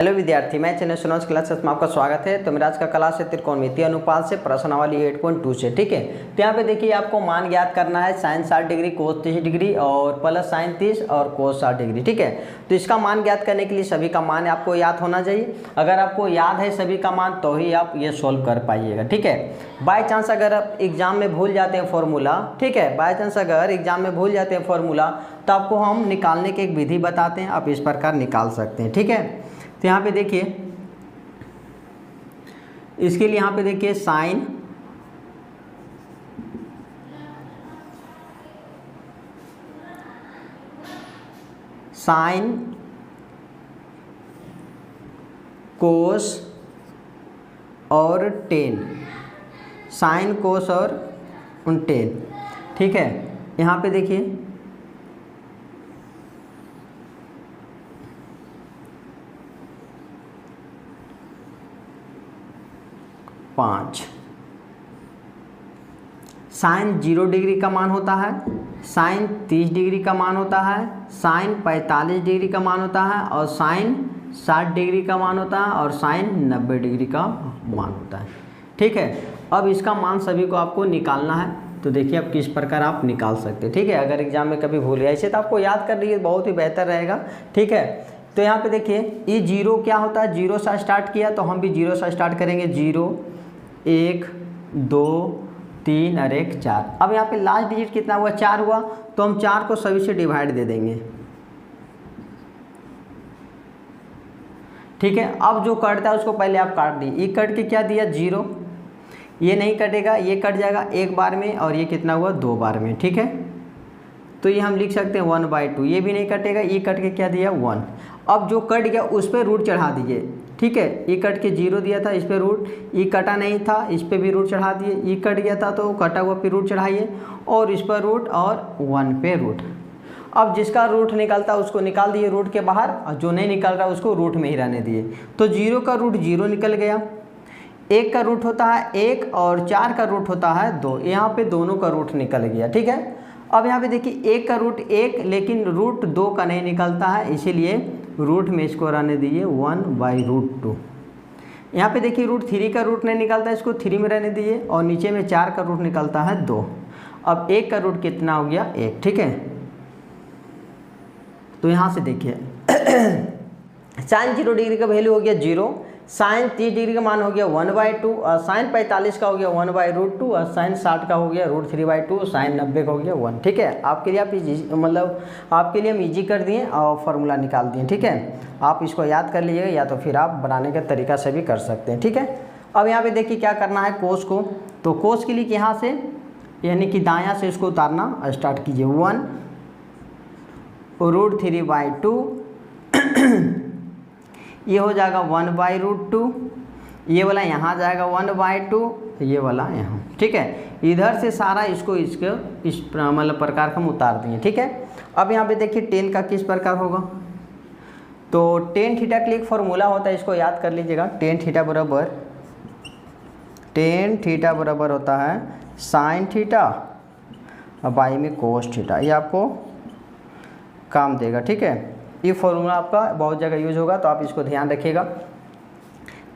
Hello विद्यार्थी, मैं channel Sunoj classes में आपका स्वागत है। तो मेरा आज का क्लास है त्रिकोणमितीय अनुपात से प्रश्नावली 8.2 से। ठीक है, तो यहाँ पे देखिए आपको मान ज्ञात करना है साइन 60 डिग्री कोस 30 डिग्री और प्लस साइन 30 और कोस 60 डिग्री। ठीक है, तो इसका मान ज्ञात करने के लिए सभी का मान आपको याद होना चाहिए। अगर आपको याद है सभी का मान तो ही आप ये सोल्व कर पाइएगा। ठीक है, बाई चांस अगर आप एग्जाम में भूल जाते हैं फॉर्मूला, ठीक है, बाई चांस अगर एग्जाम में भूल जाते हैं फॉर्मूला तो आपको हम निकालने की एक विधि बताते हैं, आप इस प्रकार निकाल सकते हैं। ठीक है, तो यहाँ पे देखिए, इसके लिए यहाँ पे देखिए साइन कोस और टेन, साइन कोस और टेन। ठीक है, यहाँ पे देखिए पाँच, साइन 0 डिग्री का मान होता है, साइन 30 डिग्री का मान होता है, साइन 45 डिग्री का मान होता है और साइन 60 डिग्री का मान होता है और साइन 90 डिग्री का मान होता है। ठीक है, अब इसका मान सभी को आपको निकालना है। तो देखिए अब किस प्रकार आप निकाल सकते हैं। ठीक है, अगर एग्जाम में कभी भूल गया इसे तो आपको याद कर लीजिए, बहुत ही बेहतर रहेगा। ठीक है, तो यहाँ पे देखिए ये 0 क्या होता है, 0 से स्टार्ट किया तो हम भी 0 से स्टार्ट करेंगे। 0 1 2 3 और 1 4। अब यहाँ पे लास्ट डिजिट कितना हुआ, 4 हुआ, तो हम 4 को सभी से डिवाइड दे देंगे। ठीक है, अब जो कटता है उसको पहले आप काट दी। ये कट के क्या दिया 0, ये नहीं कटेगा, ये कट जाएगा एक बार में और ये कितना हुआ 2 बार में। ठीक है, तो ये हम लिख सकते हैं 1/2। ये भी नहीं कटेगा, ये कट के क्या दिया 1। अब जो कट गया उस पर रूट चढ़ा दीजिए। ठीक है, ये कट के 0 दिया था, इस पर रूट, ये कटा नहीं था, इस पर भी रूट चढ़ा दिए। ये कट गया था तो कटा हुआ पे रूट चढ़ाइए और इस पर रूट और 1 पे रूट। अब जिसका रूट निकलता है उसको निकाल दिए रूट के बाहर, और जो नहीं निकल रहा उसको रूट में ही रहने दिए। तो 0 का रूट 0 निकल गया, 1 का रूट होता है 1 और 4 का रूट होता है 2। यहाँ पे दोनों का रूट निकल गया। ठीक है, अब यहाँ पे देखिए 1 का रूट 1 लेकिन रूट 2 का नहीं निकलता है, इसीलिए रूट में इसको रहने दीजिए 1/√2। यहाँ पे देखिए रूट 3 का रूट नहीं निकलता है, इसको 3 में रहने दीजिए और नीचे में 4 का रूट निकलता है 2। अब 1 का रूट कितना हो गया 1। ठीक है, तो यहाँ से देखिए साइन 0 डिग्री का वैल्यू हो गया 0, साइन 30 डिग्री का मान हो गया 1/2 और साइन 45 का हो गया 1/√2 और साइन 60 का हो गया √3/2, साइन 90 का हो गया 1। ठीक है, आपके लिए आप मतलब आपके लिए हम ईजी कर दिए और फार्मूला निकाल दिए। ठीक है, आप इसको याद कर लीजिएगा या तो फिर आप बनाने के तरीका से भी कर सकते हैं। ठीक है, अब यहाँ पे देखिए क्या करना है कोस को। तो कोस के लिए यहाँ से यानी कि दायाँ से इसको उतारना स्टार्ट कीजिए। 1√3/2 ये हो जाएगा 1/√2, ये वाला यहाँ जाएगा 1/2, ये वाला यहाँ। ठीक है, इधर से सारा इसको इस मतलब प्रकार का हम उतार दिए। ठीक है, अब यहाँ पे देखिए टेन का किस प्रकार होगा। तो टेन थीटा के लिए एक फॉर्मूला होता है, इसको याद कर लीजिएगा। टेन थीटा बराबर होता है साइन थीटा और बाई में कोस थीटा। ये आपको काम देगा। ठीक है, ये फॉर्मूला आपका बहुत जगह यूज होगा तो आप इसको ध्यान रखिएगा।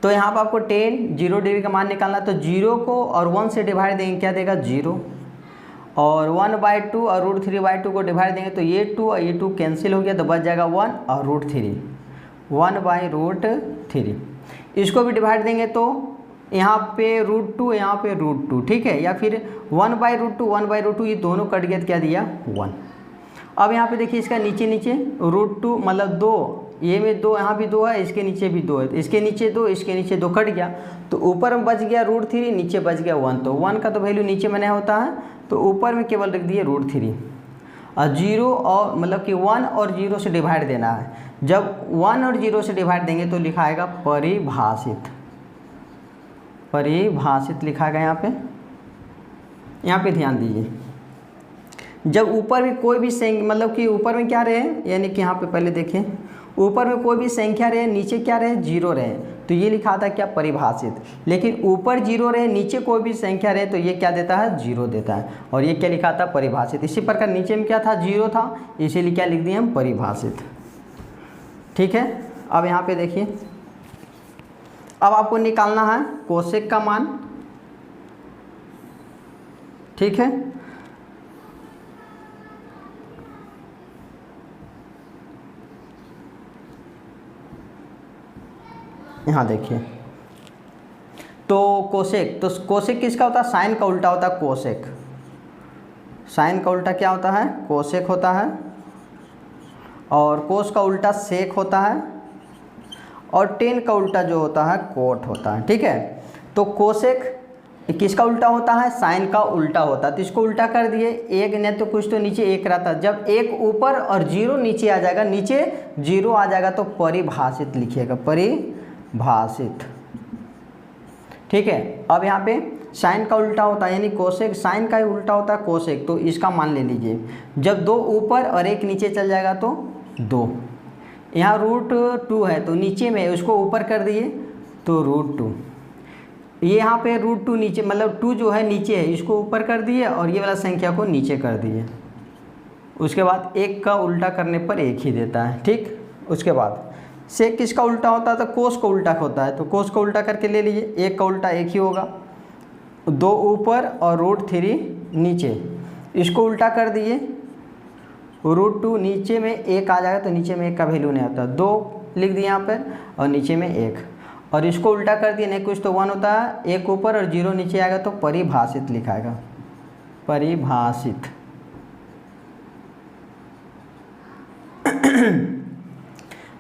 तो यहाँ पर आपको 0 डिग्री का मान निकालना है, तो 0 को और 1 से डिवाइड देंगे, क्या देगा 0 और 1/2 और √3/2 को डिवाइड देंगे तो ये 2 और ये 2 कैंसिल हो गया तो बच जाएगा 1 और √3, 1/√3। इसको भी डिवाइड देंगे तो यहाँ पे √2 यहाँ पे √2। ठीक है, या फिर 1/√2 ये दोनों कट गया तो क्या दिया 1। अब यहाँ पे देखिए इसका नीचे √2 मतलब 2, ये में 2, यहाँ भी 2 है, इसके नीचे भी 2 है, इसके नीचे 2, इसके नीचे 2 कट गया तो ऊपर में बच गया √3, नीचे बच गया 1। तो 1 का तो वैल्यू नीचे में नहीं होता है तो ऊपर में केवल रख दिए √3 और 0 और मतलब कि 1 और 0 से डिवाइड देना है। जब 1 और 0 से डिवाइड देंगे तो लिखा आएगा परिभाषित लिखा गया यहाँ पे ध्यान दीजिए। जब ऊपर में कोई भी मतलब कि ऊपर में क्या रहे, यानी कि यहाँ पे पहले देखें ऊपर में कोई भी संख्या रहे, नीचे क्या रहे 0 रहे, तो ये लिखा था क्या परिभाषित। लेकिन ऊपर 0 रहे, नीचे कोई भी संख्या रहे तो ये क्या देता है 0 देता है, और ये क्या लिखा था परिभाषित। इसी प्रकार नीचे में क्या था 0 था, इसीलिए क्या लिख दिए हम परिभाषित। ठीक है, अब यहाँ पे देखिए अब आपको निकालना है कोसेक का मान, ठीक है। यहाँ देखिए, तो कोसेक किसका होता है? साइन का उल्टा होता है कोसेक। साइन का उल्टा क्या होता है? कोसेक होता है। और कोस का उल्टा सेक होता है। और टेन का उल्टा जो होता है कोट होता है, ठीक है। तो कोसेक किसका उल्टा होता है? साइन का उल्टा होता है। तो इसको उल्टा कर दिए, एक ने तो कुछ तो नीचे एक रहता, जब एक ऊपर और जीरो नीचे आ जाएगा, नीचे जीरो आ जाएगा तो परिभाषित लिखिएगा, परिभाषित, ठीक है। अब यहाँ पे साइन का उल्टा होता है यानी कोसेक, साइन का ही उल्टा होता है कोसेक, तो इसका मान ले लीजिए। जब दो ऊपर और एक नीचे चल जाएगा तो दो। यहाँ √2 है तो नीचे में उसको ऊपर कर दिए तो √2। ये यहाँ पे √2 नीचे, मतलब 2 जो है नीचे है, इसको ऊपर कर दिए और ये वाला संख्या को नीचे कर दिए। उसके बाद एक का उल्टा करने पर एक ही देता है, ठीक। उसके बाद सेक किसका उल्टा होता है? तो कोस का उल्टा होता है, तो कोस को उल्टा करके ले लीजिए, एक का उल्टा एक ही होगा, 2 ऊपर और √3 नीचे, इसको उल्टा कर दिए, √2 नीचे में एक आ जाएगा तो नीचे में एक का वैल्यू नहीं आता, 2 लिख दिए यहाँ पर और नीचे में 1, और इसको उल्टा कर दिए, नहीं कुछ तो 1 होता है, एक ऊपर और 0 नीचे आएगा तो परिभाषित लिखाएगा, परिभाषित।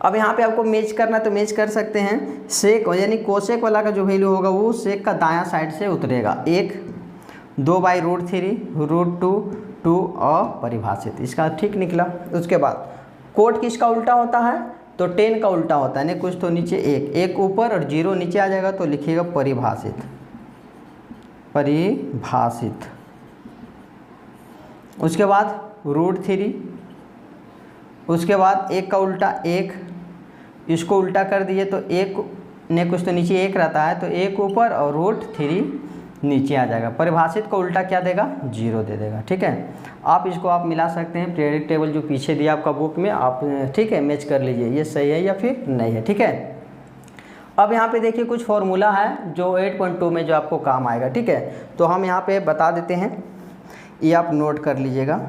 अब यहाँ पे आपको मैच करना तो मैच कर सकते हैं, सेक यानी कोसेक वाला का जो वैल्यू होगा वो सेक का दायां साइड से उतरेगा, 1, 2/√3, √2, 2 और परिभाषित, इसका ठीक निकला। उसके बाद कोट किसका उल्टा होता है? तो 10 का उल्टा होता है, नहीं कुछ तो नीचे एक ऊपर और 0 नीचे आ जाएगा तो लिखिएगा परिभाषित, परिभाषित। उसके बाद √3, उसके बाद एक का उल्टा एक, इसको उल्टा कर दिए तो एक ने कुछ तो नीचे एक रहता है तो एक ऊपर और √3 नीचे आ जाएगा, परिभाषित को उल्टा क्या देगा? 0 दे देगा, ठीक है। आप इसको आप मिला सकते हैं, पीरियडिक टेबल जो पीछे दिया आपका बुक में, आप ठीक है मैच कर लीजिए, ये सही है या फिर नहीं है, ठीक है। अब यहाँ पे देखिए कुछ फॉर्मूला है जो 8.2 में जो आपको काम आएगा, ठीक है। तो हम यहाँ पे बता देते हैं, ये आप नोट कर लीजिएगा,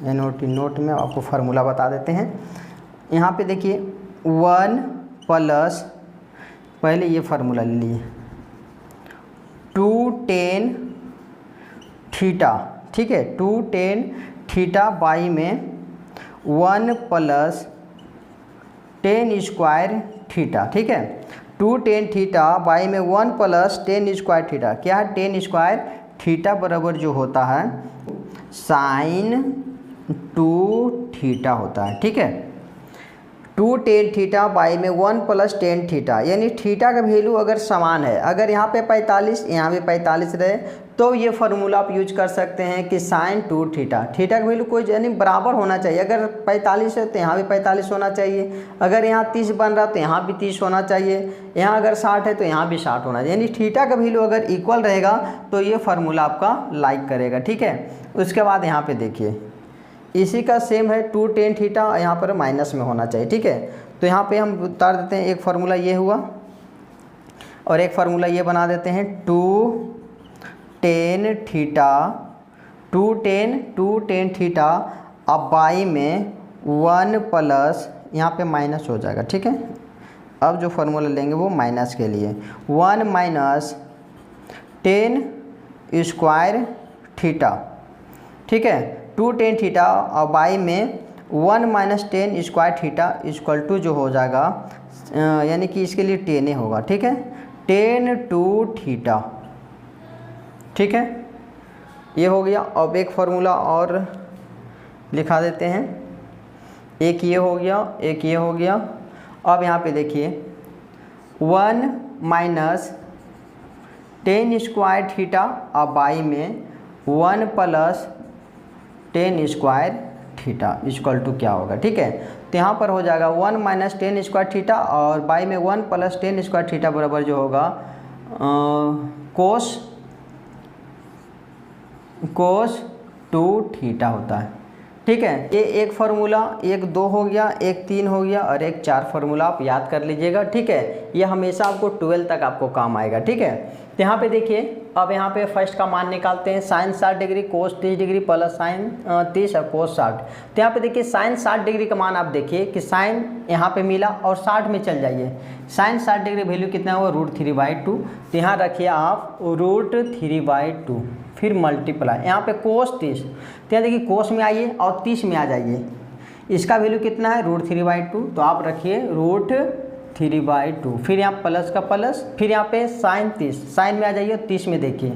नोट में आपको फार्मूला बता देते हैं। यहाँ पे देखिए 1 प्लस, पहले ये फार्मूला ले लिए, 2tan थीटा, ठीक है, 2tan थीटा बाई में 1 प्लस tan स्क्वायर थीटा, ठीक है। 2tan थीटा बाई में 1 प्लस tan स्क्वायर थीटा, क्या है? tan स्क्वायर थीटा बराबर जो होता है sin 2 थीटा होता है, ठीक है। 2tan थीटा बाई में 1 प्लस tan थीटा, यानी थीटा का वैल्यू अगर समान है, अगर यहाँ पे 45 यहाँ भी 45 रहे तो ये फार्मूला आप यूज कर सकते हैं कि sin 2 थीटा, थीटा का वैल्यू कोई यानी बराबर होना चाहिए, अगर 45 है तो यहाँ भी 45 होना चाहिए, अगर यहाँ 30 बन रहा है तो यहाँ भी 30 होना चाहिए, यहाँ अगर 60 है तो यहाँ भी 60 होना चाहिए, यानी थीटा का वैल्यू अगर इक्वल रहेगा तो ये फार्मूला आपका लाइक करेगा, ठीक है। उसके बाद यहाँ पे देखिए इसी का सेम है 2tan थीटा, यहाँ पर माइनस में होना चाहिए, ठीक है। तो यहाँ पे हम उतार देते हैं, एक फार्मूला ये हुआ और एक फार्मूला ये बना देते हैं 2tan थीटा, 2tan थीटा अब बाई में 1 प्लस, यहाँ पे माइनस हो जाएगा, ठीक है। अब जो फार्मूला लेंगे वो माइनस के लिए, 1 माइनस tan स्क्वायर थीटा, ठीक है, 2tan थीटा और बाई में 1 minus tan square theta equal to जो हो जाएगा, यानी कि इसके लिए tan होगा, ठीक है, tan 2 थीटा, ठीक है। ये हो गया। अब एक फार्मूला और लिखा देते हैं, एक ये हो गया, एक ये हो गया। अब यहाँ पे देखिए 1 माइनस tan स्क्वायर थीटा और बाई में 1 plus tan square theta equal to क्या होगा, ठीक है। तो यहाँ पर हो जाएगा 1 माइनस tan स्क्वायर थीटा और बाई में 1 प्लस tan स्क्वायर थीटा बराबर जो होगा कोस 2 थीटा होता है, ठीक है। ये एक फार्मूला, एक 2 हो गया, एक 3 हो गया और एक 4 फार्मूला आप याद कर लीजिएगा। ठीक है, ये हमेशा आपको 12 तक आपको काम आएगा। ठीक है, तो यहाँ पे देखिए, अब यहाँ पे फर्स्ट का मान निकालते हैं। Sine 60 degree cos 30 degree plus sine 30 और कोस 60। तो यहाँ पे देखिए साइन 60 डिग्री का मान आप देखिए कि साइन यहाँ पे मिला और 60 में चल जाइए। साइन 60 डिग्री वैल्यू कितना हुआ, √3/2। तो यहाँ रखिए आप √3/2, फिर मल्टीप्लाई यहाँ पे कोस 30। तो यहाँ देखिए कोस में आइए और 30 में आ जाइए। इसका वैल्यू कितना है, √3/2। तो आप रखिए √3/2, फिर यहाँ प्लस का प्लस, फिर यहाँ पे साइन 30, साइन में आ जाइए 30 में देखिए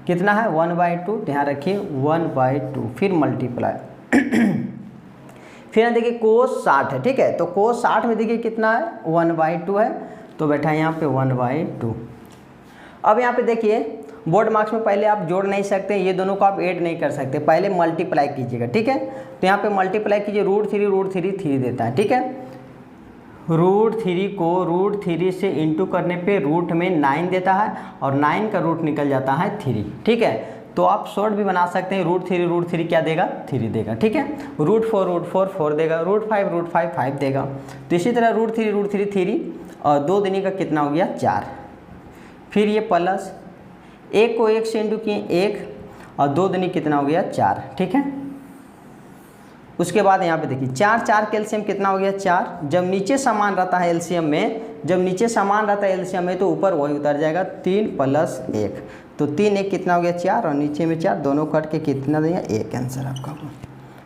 कितना है 1/2। तो यहाँ रखिए 1/2, फिर मल्टीप्लाई फिर यहाँ देखिए कोस 60 है। ठीक है, तो कोस 60 में देखिए कितना है 1/2 है। तो बैठा यहाँ पे 1/2। अब यहाँ पे देखिए बोर्ड मार्क्स में पहले आप जोड़ नहीं सकते, ये दोनों को आप ऐड नहीं कर सकते, पहले मल्टीप्लाई कीजिएगा। ठीक है, तो यहाँ पे मल्टीप्लाई कीजिए, √3 3 देता है। ठीक है, √3 को √3 से इंटू करने पे रूट में 9 देता है और 9 का रूट निकल जाता है 3। ठीक है, तो आप शॉर्ट भी बना सकते हैं, √3 क्या देगा, 3 देगा। ठीक है, √4 4 देगा, √5 5 देगा। तो इसी तरह √3 3 और 2 दूनी का कितना हो गया 4। फिर ये प्लस, एक को 1 से इंटू किए 1 और 2 दूनी कितना हो गया 4। ठीक है, उसके बाद यहाँ पे देखिए 4 के एलसीएम कितना हो गया 4। जब नीचे समान रहता है एलसीएम में, जब नीचे समान रहता है एलसीएम में तो ऊपर वही उतर जाएगा 3 + 1। तो 3 1 कितना हो गया 4 और नीचे में 4, दोनों कट के कितना देंगे 1 आंसर आपका।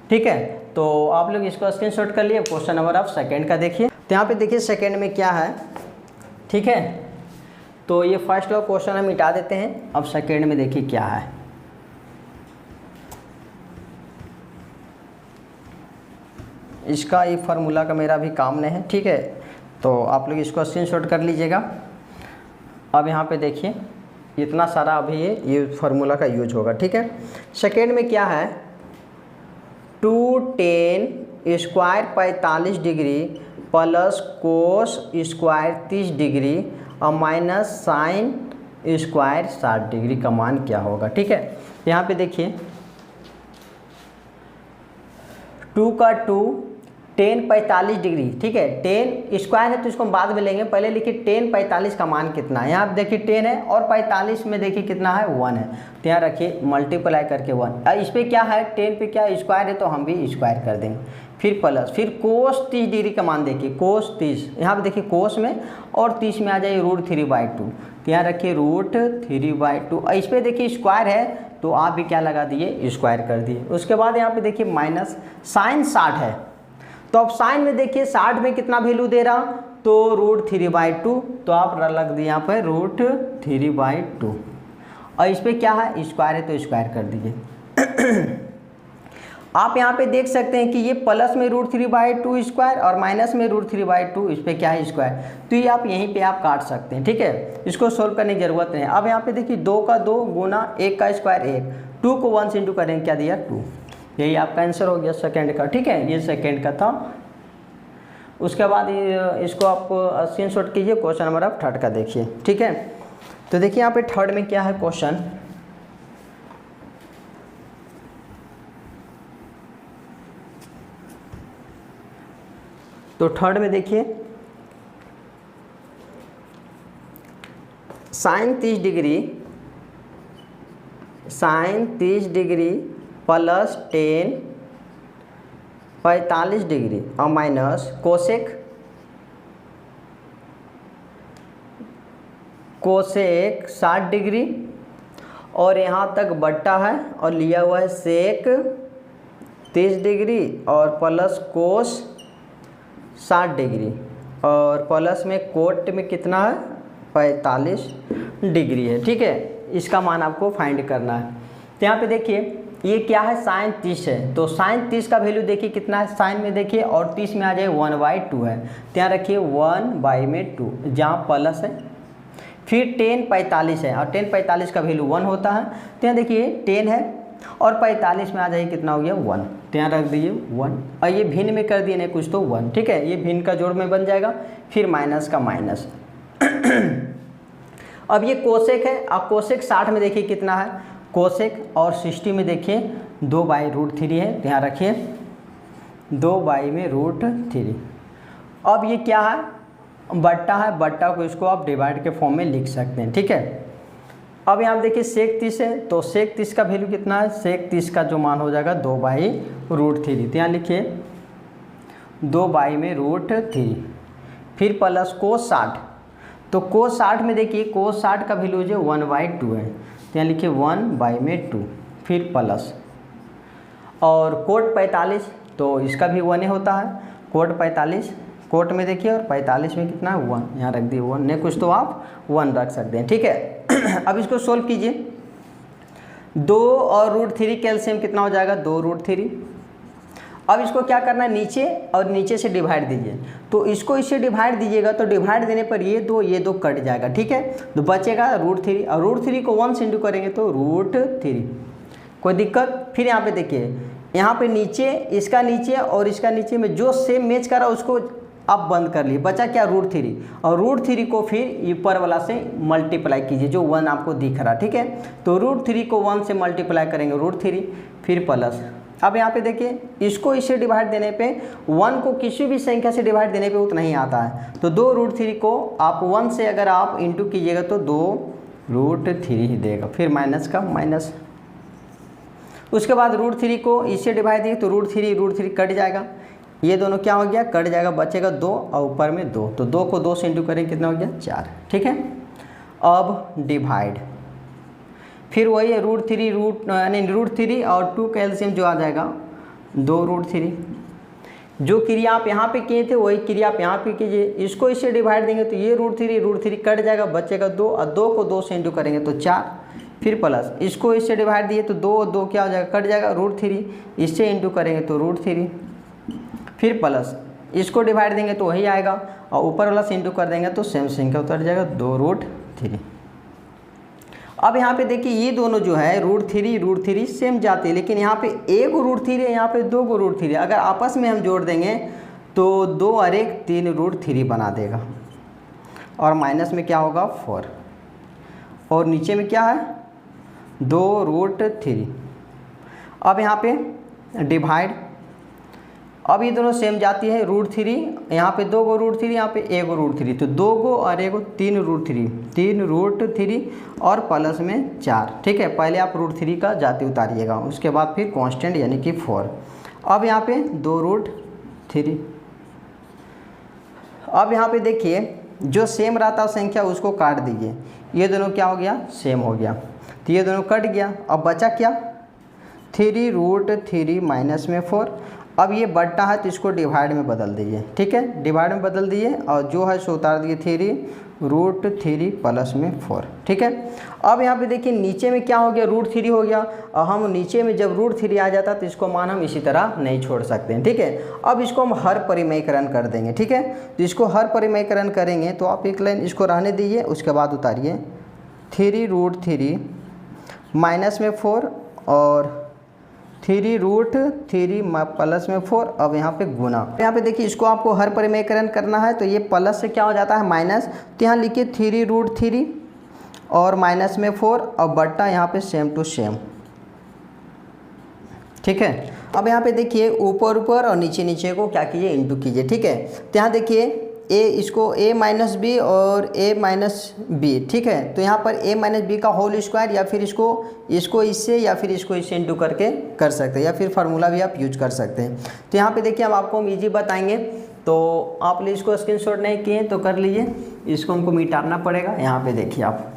ठीक है, तो आप लोग इसको स्क्रीनशॉट कर लिए। क्वेश्चन नंबर आप सेकेंड का देखिए। तो यहाँ पे देखिए सेकेंड में क्या है। ठीक है, तो ये फर्स्ट वाला क्वेश्चन हम मिटा देते हैं। अब सेकेंड में देखिए क्या है। इसका ये फार्मूला का मेरा भी काम नहीं है। ठीक है, तो आप लोग इसको स्क्रीनशॉट कर लीजिएगा। अब यहाँ पे देखिए इतना सारा अभी ये फार्मूला का यूज होगा। ठीक है, सेकेंड में क्या है, 2tan square 45 degree plus cos square 30 degree और माइनस साइन स्क्वायर 60 डिग्री का मान क्या होगा। ठीक है, यहाँ पे देखिए 2 का 2 tan 45 डिग्री। ठीक है, tan स्क्वायर है तो इसको हम बाद में लेंगे, पहले लिखिए tan 45 का मान कितना है। यहाँ पे देखिए 10 है और 45 में देखिए कितना है 1 है। तो यहाँ रखिए मल्टीप्लाई करके 1। इस पर क्या है, 10 पे क्या स्क्वायर है तो हम भी स्क्वायर कर देंगे, फिर प्लस, फिर कोस 30 डिग्री का मान देखिए कोस 30, यहाँ पे देखिए कोस में और 30 में आ जाइए √3/2। तो यहाँ रखिए √3/2। इस पर देखिए स्क्वायर है तो आप भी क्या लगा दिए, स्क्वायर कर दिए। उसके बाद यहाँ पे देखिए माइनस साइन 60 है, तो अब साइन में देखिए 60 में कितना वैल्यू दे रहा, तो √3/2। तो आप लग दिए यहाँ पर √3/2 और इस पर क्या है स्क्वायर है तो स्क्वायर कर दीजिए। आप यहाँ पे देख सकते हैं कि ये प्लस में √3/2 स्क्वायर और माइनस में √3/2, इस पर क्या है स्क्वायर। तो ये आप यहीं पे आप काट सकते हैं। ठीक है, इसको सोल्व करने की ज़रूरत नहीं है। अब यहाँ पे देखिए 2 का 2 गुना 1 का स्क्वायर 1, 2 को 1 से इंटू करेंगे क्या दिया 2। यही आपका आंसर हो गया सेकेंड का। ठीक है, ये सेकेंड का था। उसके बाद इसको आप स्क्रीनशॉट कीजिए। क्वेश्चन नंबर आप थर्ड का देखिए। ठीक है, तो देखिए यहाँ पे थर्ड में क्या है क्वेश्चन, तो थर्ड में देखिए sine 30 degree plus tan 45 degree और माइनस कोसेक 60 डिग्री और यहाँ तक बट्टा है और लिया हुआ है सेक 30 डिग्री और प्लस कोस 60 डिग्री और प्लस में कोट में कितना है 45 डिग्री है। ठीक है, इसका मान आपको फाइंड करना है। तो यहाँ पे देखिए ये क्या है साइन 30 है, तो साइन 30 का वैल्यू देखिए कितना है, साइन में देखिए और 30 में आ जाए 1/2 है। तो यहाँ रखिए 1/2 जहाँ प्लस है, फिर tan 45 है और tan 45 का वैल्यू 1 होता है। तो यहाँ देखिए 10 है और 45 में आ जाइए कितना हो गया 1। तो यहाँ रख दीजिए 1 और ये भिन्न में कर दिए नहीं कुछ तो 1। ठीक है, ये भिन्न का जोड़ में बन जाएगा, फिर माइनस का माइनस। अब ये कोसेक है और कोसेक 60 में देखिए कितना है, कोसेक और 60 में देखिए 2/√3 है। तो यहाँ रखिए 2/√3। अब ये क्या है, बट्टा है, बट्टा को इसको आप डिवाइड के फॉर्म में लिख सकते हैं, ठीक है। अब यहाँ देखिए सेक 30 है, तो सेक 30 का वैल्यू कितना है, सेक 30 का जो मान हो जाएगा 2/√3। तो यहाँ लिखिए 2/√3, फिर प्लस कोस 60, तो कोस 60 में देखिए कोस 60 का वैल्यू जो 1/2 है, तो यहाँ लिखिए 1/2, फिर प्लस, और कोट 45, तो इसका भी 1 होता है, कोट 45, कोट में देखिए, और 45 में कितना है 1, यहाँ रख दिए 1, नहीं कुछ तो आप 1 रख सकते हैं, ठीक है। अब इसको सोल्व कीजिए, 2 और √3 कैल्शियम कितना हो जाएगा 2√3। अब इसको क्या करना है, नीचे और नीचे से डिवाइड दीजिए, तो इसको इससे डिवाइड दीजिएगा, तो डिवाइड देने पर ये दो कट जाएगा, ठीक है। तो बचेगा √3, और √3 को 1 से इंटू करेंगे तो √3, कोई दिक्कत। फिर यहाँ पे देखिए, यहाँ पे नीचे, इसका नीचे और इसका नीचे में जो सेम मैच करा उसको आप बंद कर लिए, बचा क्या √3, और √3 को फिर ऊपर वाला से मल्टीप्लाई कीजिए जो 1 आपको दिख रहा, ठीक है। तो √3 को 1 से मल्टीप्लाई करेंगे √3, फिर प्लस। अब यहाँ पे देखिए, इसको इससे डिवाइड देने पे 1 को किसी भी संख्या से डिवाइड देने पे उतना ही आता है, तो 2√3 को आप 1 से अगर आप इंटू कीजिएगा तो 2√3 ही देगा, फिर माइनस का माइनस। उसके बाद √3 को इससे डिवाइड दिए तो √3 कट जाएगा, ये दोनों क्या हो गया, कट जाएगा, बचेगा 2 और ऊपर में 2, तो 2 को 2 से इंटू करेंगे कितना हो गया 4, ठीक है। अब डिवाइड, फिर वही है √3 और 2 कैल्शियम जो आ जाएगा 2√3। जो क्रिया आप यहाँ पे किए थे वही क्रिया आप यहाँ पे कीजिए, इसको इससे डिवाइड देंगे तो ये √3 कट जाएगा, बचेगा 2, और 2 को 2 से इंटू करेंगे तो 4, फिर प्लस, इसको इससे डिवाइड दिए तो 2 क्या हो जाएगा, कट जाएगा, √3 इससे इंटू करेंगे तो √3, फिर प्लस, इसको डिवाइड देंगे तो वही आएगा, और ऊपर वाला से इंटू कर देंगे तो सेम संख्या उतर जाएगा 2√3। अब यहाँ पे देखिए, ये दोनों जो है √3 सेम जाते हैं, लेकिन यहाँ पे एक √3 है, यहाँ पे 2 √3 है, अगर आपस में हम जोड़ देंगे तो 2 और 1 3√3 बना देगा, और माइनस में क्या होगा 4, और नीचे में क्या है 2√3। अब यहाँ पे डिवाइड, अब ये दोनों सेम जाती है, √3 यहाँ पे 2 को √3, यहाँ पे 1 को √3, तो 2 को और 1 को 3√3 और प्लस में 4, ठीक है। पहले आप √3 का जाति उतारिएगा, उसके बाद फिर कांस्टेंट यानी कि 4। अब यहाँ पे 2√3। अब यहाँ पे देखिए, जो सेम रहता संख्या उसको काट दीजिए, ये दोनों क्या हो गया, सेम हो गया, तो ये दोनों कट गया। अब बचा क्या, 3√3 माइनस में 4। अब ये बट्टा है तो इसको डिवाइड में बदल दीजिए, ठीक है, डिवाइड में बदल दिए, और जो है सो उतार दिए 3√3 प्लस में 4, ठीक है। अब यहाँ पे देखिए, नीचे में क्या हो गया, √3 हो गया, और हम नीचे में जब √3 आ जाता तो इसको मान हम इसी तरह नहीं छोड़ सकते हैं, ठीक है। अब इसको हम हर परिमयकरण कर देंगे, ठीक है। तो इसको हर परिमयकरण करेंगे तो आप एक लाइन इसको रहने दीजिए, उसके बाद उतारिए 3√3 माइनस में 4 और 3√3 प्लस में 4। अब यहाँ पे गुना, यहाँ पे देखिए, इसको आपको हर परिमयकरण करना है, तो ये प्लस से क्या हो जाता है माइनस, तो यहाँ लिखिए 3√3 और माइनस में 4 और बट्टा यहाँ पे सेम टू सेम, ठीक है। अब यहाँ पे देखिए, ऊपर ऊपर और नीचे नीचे को क्या कीजिए, इंटू कीजिए, ठीक है। तो यहाँ देखिए, इसको a माइनस बी और a माइनस बी, ठीक है। तो यहाँ पर a माइनस बी का होल स्क्वायर, या फिर इसको इससे या फिर इसको इससे इंटू करके कर सकते हैं, या फिर फार्मूला भी आप यूज कर सकते हैं। तो यहाँ पे देखिए, हम आपको ईजी बताएंगे, तो आप इसको स्क्रीनशॉट नहीं किए तो कर लीजिए, इसको हमको मिटाना पड़ेगा। यहाँ पे देखिए आप,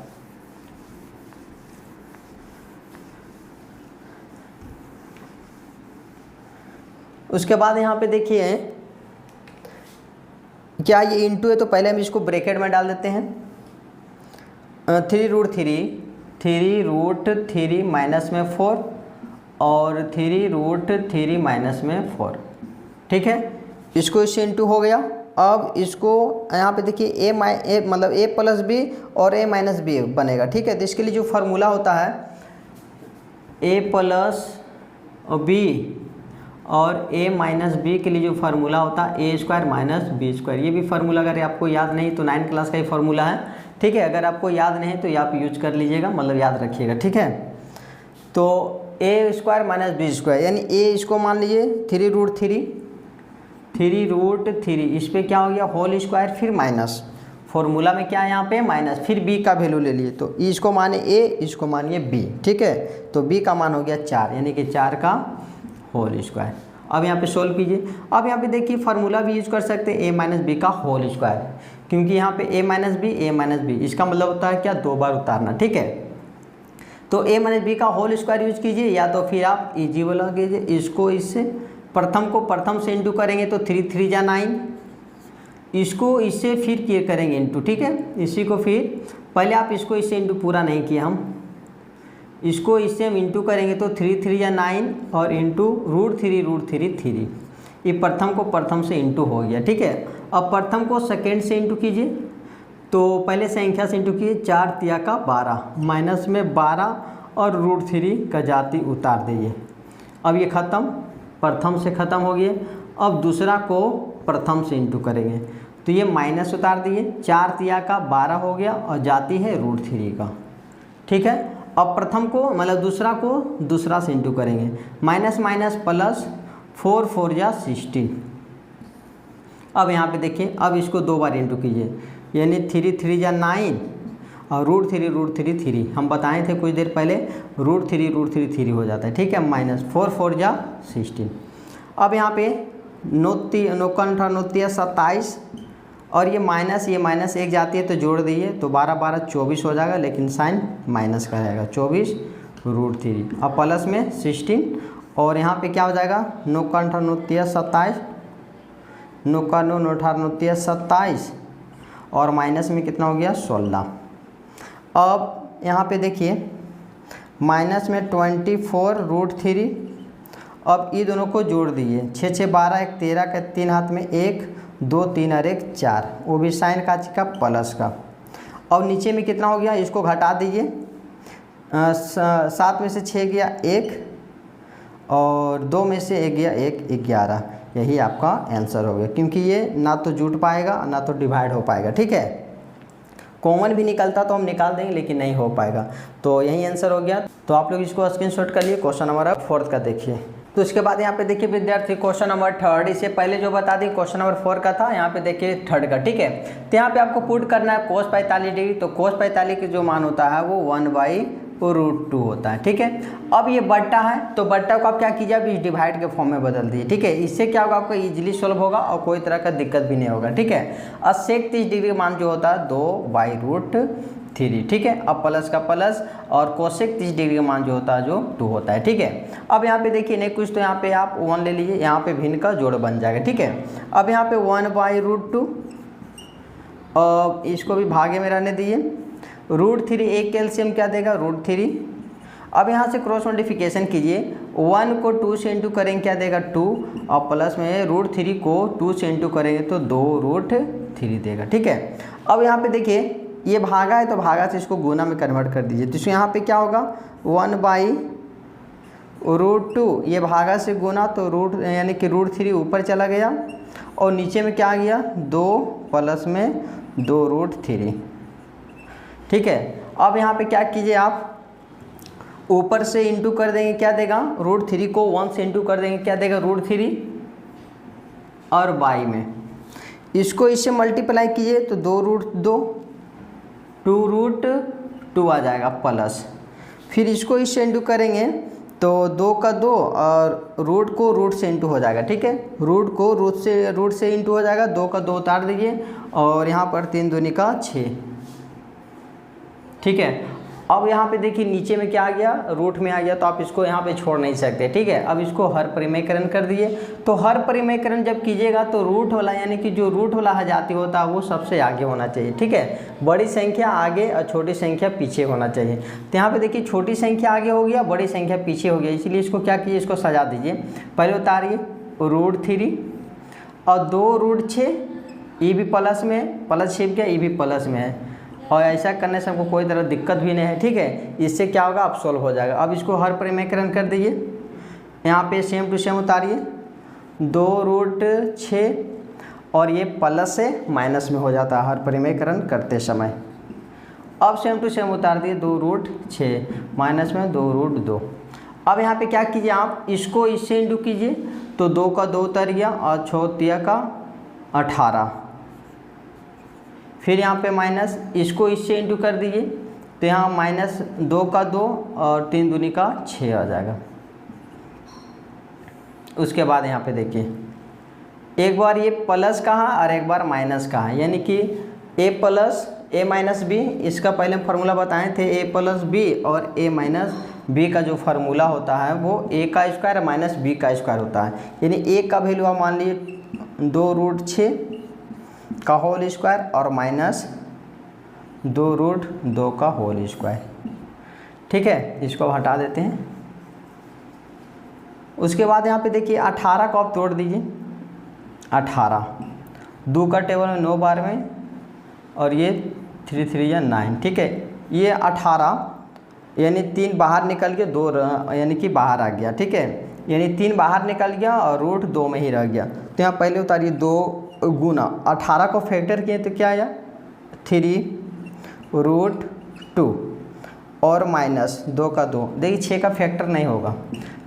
उसके बाद यहाँ पे देखिए क्या ये इंटू है, तो पहले हम इसको ब्रैकेट में डाल देते हैं, 3√3 माइनस में 4 और 3√3 माइनस में 4, ठीक है। इसको इससे इंटू हो गया। अब इसको यहाँ पे देखिए, मतलब a प्लस बी और a माइनस बी बनेगा, ठीक है। तो इसके लिए जो फार्मूला होता है, a प्लस बी और a माइनस बी के लिए जो फार्मूला होता है a square minus B square, ये भी फार्मूला अगर आपको याद नहीं तो 9th क्लास का ही फार्मूला है, ठीक है। अगर आपको याद नहीं तो ये आप यूज कर लीजिएगा, मतलब याद रखिएगा, ठीक है। तो a square minus B square, यानी a इसको मान लीजिए 3√3 3√3, इस पर क्या हो गया होल स्क्वायर, फिर माइनस, फॉर्मूला में क्या है यहाँ पे माइनस, फिर b का वैल्यू ले लिए तो इसको माने a, इसको मानिए b, ठीक है। तो b का मान हो गया 4, यानी कि 4 का होल स्क्वायर। अब यहाँ पे सोल्व कीजिए। अब यहाँ पे देखिए फार्मूला भी यूज कर सकते हैं a माइनस बी का होल स्क्वायर, क्योंकि यहाँ पे a माइनस बी, इसका मतलब होता है क्या, 2 बार उतारना, ठीक है। तो a माइनस बी का होल स्क्वायर यूज कीजिए, या तो फिर आप इजी वाला कीजिए, इसको इससे प्रथम को प्रथम से इंटू करेंगे तो 3 3 जा 9, इसको इससे फिर किए करेंगे इंटू, ठीक है। इसी को फिर पहले आप इसको इससे इंटू पूरा नहीं किए हम, इसको इससे हम इंटू करेंगे तो 3 3 या 9 और इंटू √3 ये प्रथम को प्रथम से इंटू हो गया, ठीक है। अब प्रथम को सेकेंड से इंटू कीजिए, तो पहले संख्या से इंटू कीजिए, 4 तिया का 12, माइनस में 12 और √3 का जाति उतार दीजिए। अब ये ख़त्म, प्रथम से ख़त्म हो गया। अब दूसरा को प्रथम से इंटू करेंगे तो ये माइनस उतार दिए, 4 तिया का 12 हो गया और जाती है √3 का, ठीक है। अब प्रथम को मतलब दूसरा को दूसरा से इंटू करेंगे, माइनस माइनस प्लस, 4 4 जा 16। अब यहाँ पे देखिए, अब इसको 2 बार इंटू कीजिए, यानी 3 3 जा 9 और √3 3, हम बताए थे कुछ देर पहले √3 3 हो जाता है, ठीक है। माइनस 4 4 जा 16। अब यहाँ पे 9 9 27 और ये माइनस 1 जाती है तो जोड़ दीजिए, तो 12 12 24 हो जाएगा, लेकिन साइन माइनस का रहेगा, 24 √3। अब प्लस में 16 और यहाँ पे क्या हो जाएगा, 9 27, 9 27 और माइनस में कितना हो गया 16। अब यहाँ पे देखिए माइनस में 24 √3, अब ये दोनों को जोड़ दीजिए, 6 6 12 1 13 का 3 हाथ में 1 2 3 और 1 4, वो भी साइन का प्लस का। और नीचे में कितना हो गया, इसको घटा दीजिए, 7 में से 6 गया 1 और 2 में से 1 गया 1, 11। यही आपका आंसर हो गया, क्योंकि ये ना तो जुट पाएगा ना तो डिवाइड हो पाएगा, ठीक है। कॉमन भी निकलता तो हम निकाल देंगे, लेकिन नहीं हो पाएगा, तो यही आंसर हो गया। तो आप लोग इसको स्क्रीनशॉट कर लिए। क्वेश्चन नंबर 4 का देखिए। तो इसके बाद यहाँ पे देखिए विद्यार्थी क्वेश्चन नंबर 3, इससे पहले जो बता दी क्वेश्चन नंबर 4 का था, यहाँ पे देखिए 3 का, ठीक है। तो यहाँ पे आपको पुट करना है cos 45 डिग्री, तो cos 45 की जो मान होता है वो 1/√2 होता है, ठीक है। अब ये बट्टा है, तो बट्टा को आप क्या कीजिए, अब इस डिवाइड के फॉर्म में बदल दीजिए, ठीक है। इससे क्या होगा, आपको इजीली सोल्व होगा और कोई तरह का दिक्कत भी नहीं होगा, ठीक है। और sec 30 डिग्री का मान जो होता है 2/√3, ठीक है। अब प्लस का प्लस और कोसेक 30 डिग्री का मान जो होता है जो 2 होता है, ठीक है। अब यहाँ पे देखिए नहीं कुछ, तो यहाँ पे आप 1 ले लीजिए, यहाँ पे भिन्न का जोड़ बन जाएगा, ठीक है। अब यहाँ पे 1/√2 और इसको भी भागे में रहने दीजिए, √3 एक कैल्शियम क्या देगा √3। अब यहाँ से क्रॉस मल्टीप्लिकेशन कीजिए, 1 को 2 से इंटू करेंगे क्या देगा 2 और प्लस में √3 को 2 से इंटू करेंगे तो 2√3 देगा, ठीक है। अब यहाँ पे देखिए ये भागा है तो भागा से इसको गुना में कन्वर्ट कर दीजिए, तो यहाँ पे क्या होगा 1/√2, ये भागा से गुना तो यानी कि √3 ऊपर चला गया और नीचे में क्या आ गया 2 प्लस में 2√3, ठीक है। अब यहाँ पे क्या कीजिए, आप ऊपर से इंटू कर देंगे क्या देगा √3 को 1 से इंटू कर देंगे क्या देगा √3 और बाई में इसको इससे मल्टीप्लाई कीजिए तो 2√2 आ जाएगा प्लस, फिर इसको इससे इंटू करेंगे तो 2 का 2 और रूट को रूट से इंटू हो जाएगा, ठीक है। रूट को रूट से इंटू हो जाएगा, 2 का 2 उतार दीजिए और यहाँ पर 3 दूनी का 6, ठीक है। अब यहाँ पे देखिए नीचे में क्या आ गया रूट में आ गया, तो आप इसको यहाँ पे छोड़ नहीं सकते, ठीक है। अब इसको हर परिमेयकरण कर दिए, तो हर परिमेयकरण जब कीजिएगा तो रूट वाला यानी कि जो रूट वाला जाति होता है वो सबसे आगे होना चाहिए, ठीक है। बड़ी संख्या आगे और छोटी संख्या पीछे होना चाहिए। तो यहाँ पे देखिए छोटी संख्या आगे हो गया, बड़ी संख्या पीछे हो गया, इसलिए इसको क्या कीजिए, इसको सजा दीजिए। पहले उतारिए √3 और 2√6, ये भी प्लस में है, प्लस छिप गया, ये भी प्लस में है, और ऐसा करने से हमको कोई तरह दिक्कत भी नहीं है, ठीक है। इससे क्या होगा, आप सोल्व हो जाएगा। अब इसको हर परिमेयकरण कर दीजिए, यहाँ पे सेम टू सेम उतारिए 2√6 और ये प्लस से माइनस में हो जाता है हर परिमेयकरण करते समय। अब सेम टू सेम उतार दिए 2√6 माइनस में 2√2। अब यहाँ पे क्या कीजिए, आप इसको इससे इंटू कीजिए तो 2 का 2 उतर गया और 6 का 18। फिर यहाँ पे माइनस, इसको इससे इंटू कर दीजिए तो यहाँ -2 का 2 और 3 दूनी का 6 आ जाएगा। उसके बाद यहाँ पे देखिए एक बार ये प्लस का है और एक बार माइनस का है, यानी कि a plus a minus B, इसका पहले हम फार्मूला बताए थे a प्लस बी, और a माइनस बी का जो फार्मूला होता है वो a का स्क्वायर माइनस b का स्क्वायर होता है। यानी a का वैल्यू आप मान लीजिए 2√6 का होल स्क्वायर और माइनस 2√2 का होल स्क्वायर। ठीक है, इसको हटा देते हैं। उसके बाद यहाँ पे देखिए 18 को आप तोड़ दीजिए। 18 2 का टेबल में 9 बार में, और ये 3 3 या 9। ठीक है, ये 18 यानी 3 बाहर निकल के 2 यानी कि बाहर आ गया। ठीक है, यानी 3 बाहर निकल गया और √2 में ही रह गया। तो यहाँ पहले उतारिए 2 गुना 18 को फैक्टर किए तो क्या आया 3√2 और माइनस 2 का 2। देखिए 6 का फैक्टर नहीं होगा,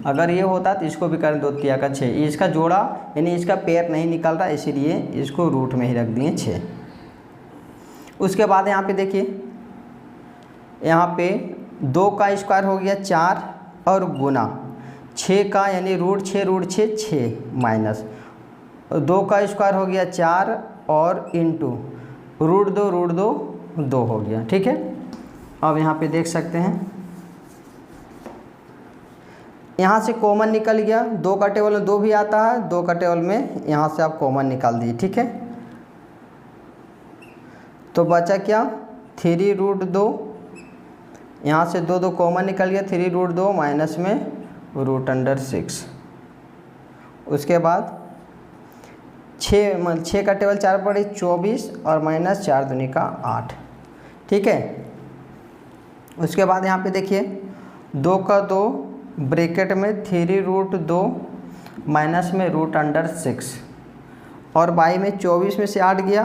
अगर ये होता तो इसको भी करें 2 3 का 6, इसका जोड़ा यानी इसका पेयर नहीं निकल रहा, इसीलिए इसको रूट में ही रख दिए 6। उसके बाद यहाँ पे देखिए, यहाँ पे 2 का स्क्वायर हो गया 4 और गुना 6 का यानी √6 6 माइनस 2 का स्क्वायर हो गया 4 और इंटू √2 2 हो गया। ठीक है, अब यहाँ पे देख सकते हैं यहाँ से कॉमन निकल गया। 2 का टेबल में 2 भी आता है, 2 का टेबल में यहाँ से आप कॉमन निकाल दीजिए। ठीक है, तो बचा क्या 3√2, यहाँ से 2 2 कॉमन निकल गया 3√2 माइनस में √6। उसके बाद 6 का टेबल 4 पड़े 24 और माइनस 4 दूनी का 8। ठीक है, उसके बाद यहाँ पे देखिए 2 का 2 ब्रैकेट में 3√2 माइनस में √6 और बाई में 24 में से 8 गया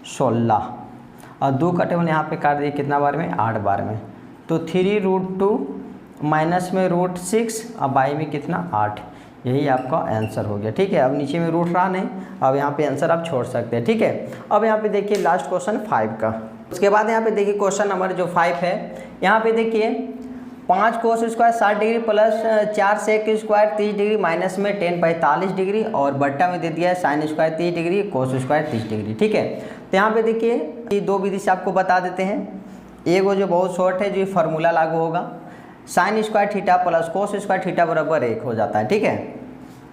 16 और 2 का टेबल यहाँ पे काट दिए कितना बार में 8 बार में, तो 3√2 माइनस में √6 और बाई में कितना 8। यही आपका आंसर हो गया। ठीक है, अब नीचे में रूट रहा नहीं, अब यहाँ पे आंसर आप छोड़ सकते हैं। ठीक है, अब यहाँ पे देखिए लास्ट क्वेश्चन 5 का। उसके बाद यहाँ पे देखिए क्वेश्चन नंबर जो 5 है, यहाँ पे देखिए 5 cos square 60 degree plus 4 sec square 30 degree minus में 10 45 डिग्री और बट्टा में दे दिया है sine square 30 degree cos square 30 degree. ठीक है, तो यहाँ पे देखिए ये 2 विधि से आपको बता देते हैं। एक वो जो बहुत शॉर्ट है, जो फार्मूला लागू होगा sign square theta plus cos square theta बराबर 1 हो जाता है। ठीक है,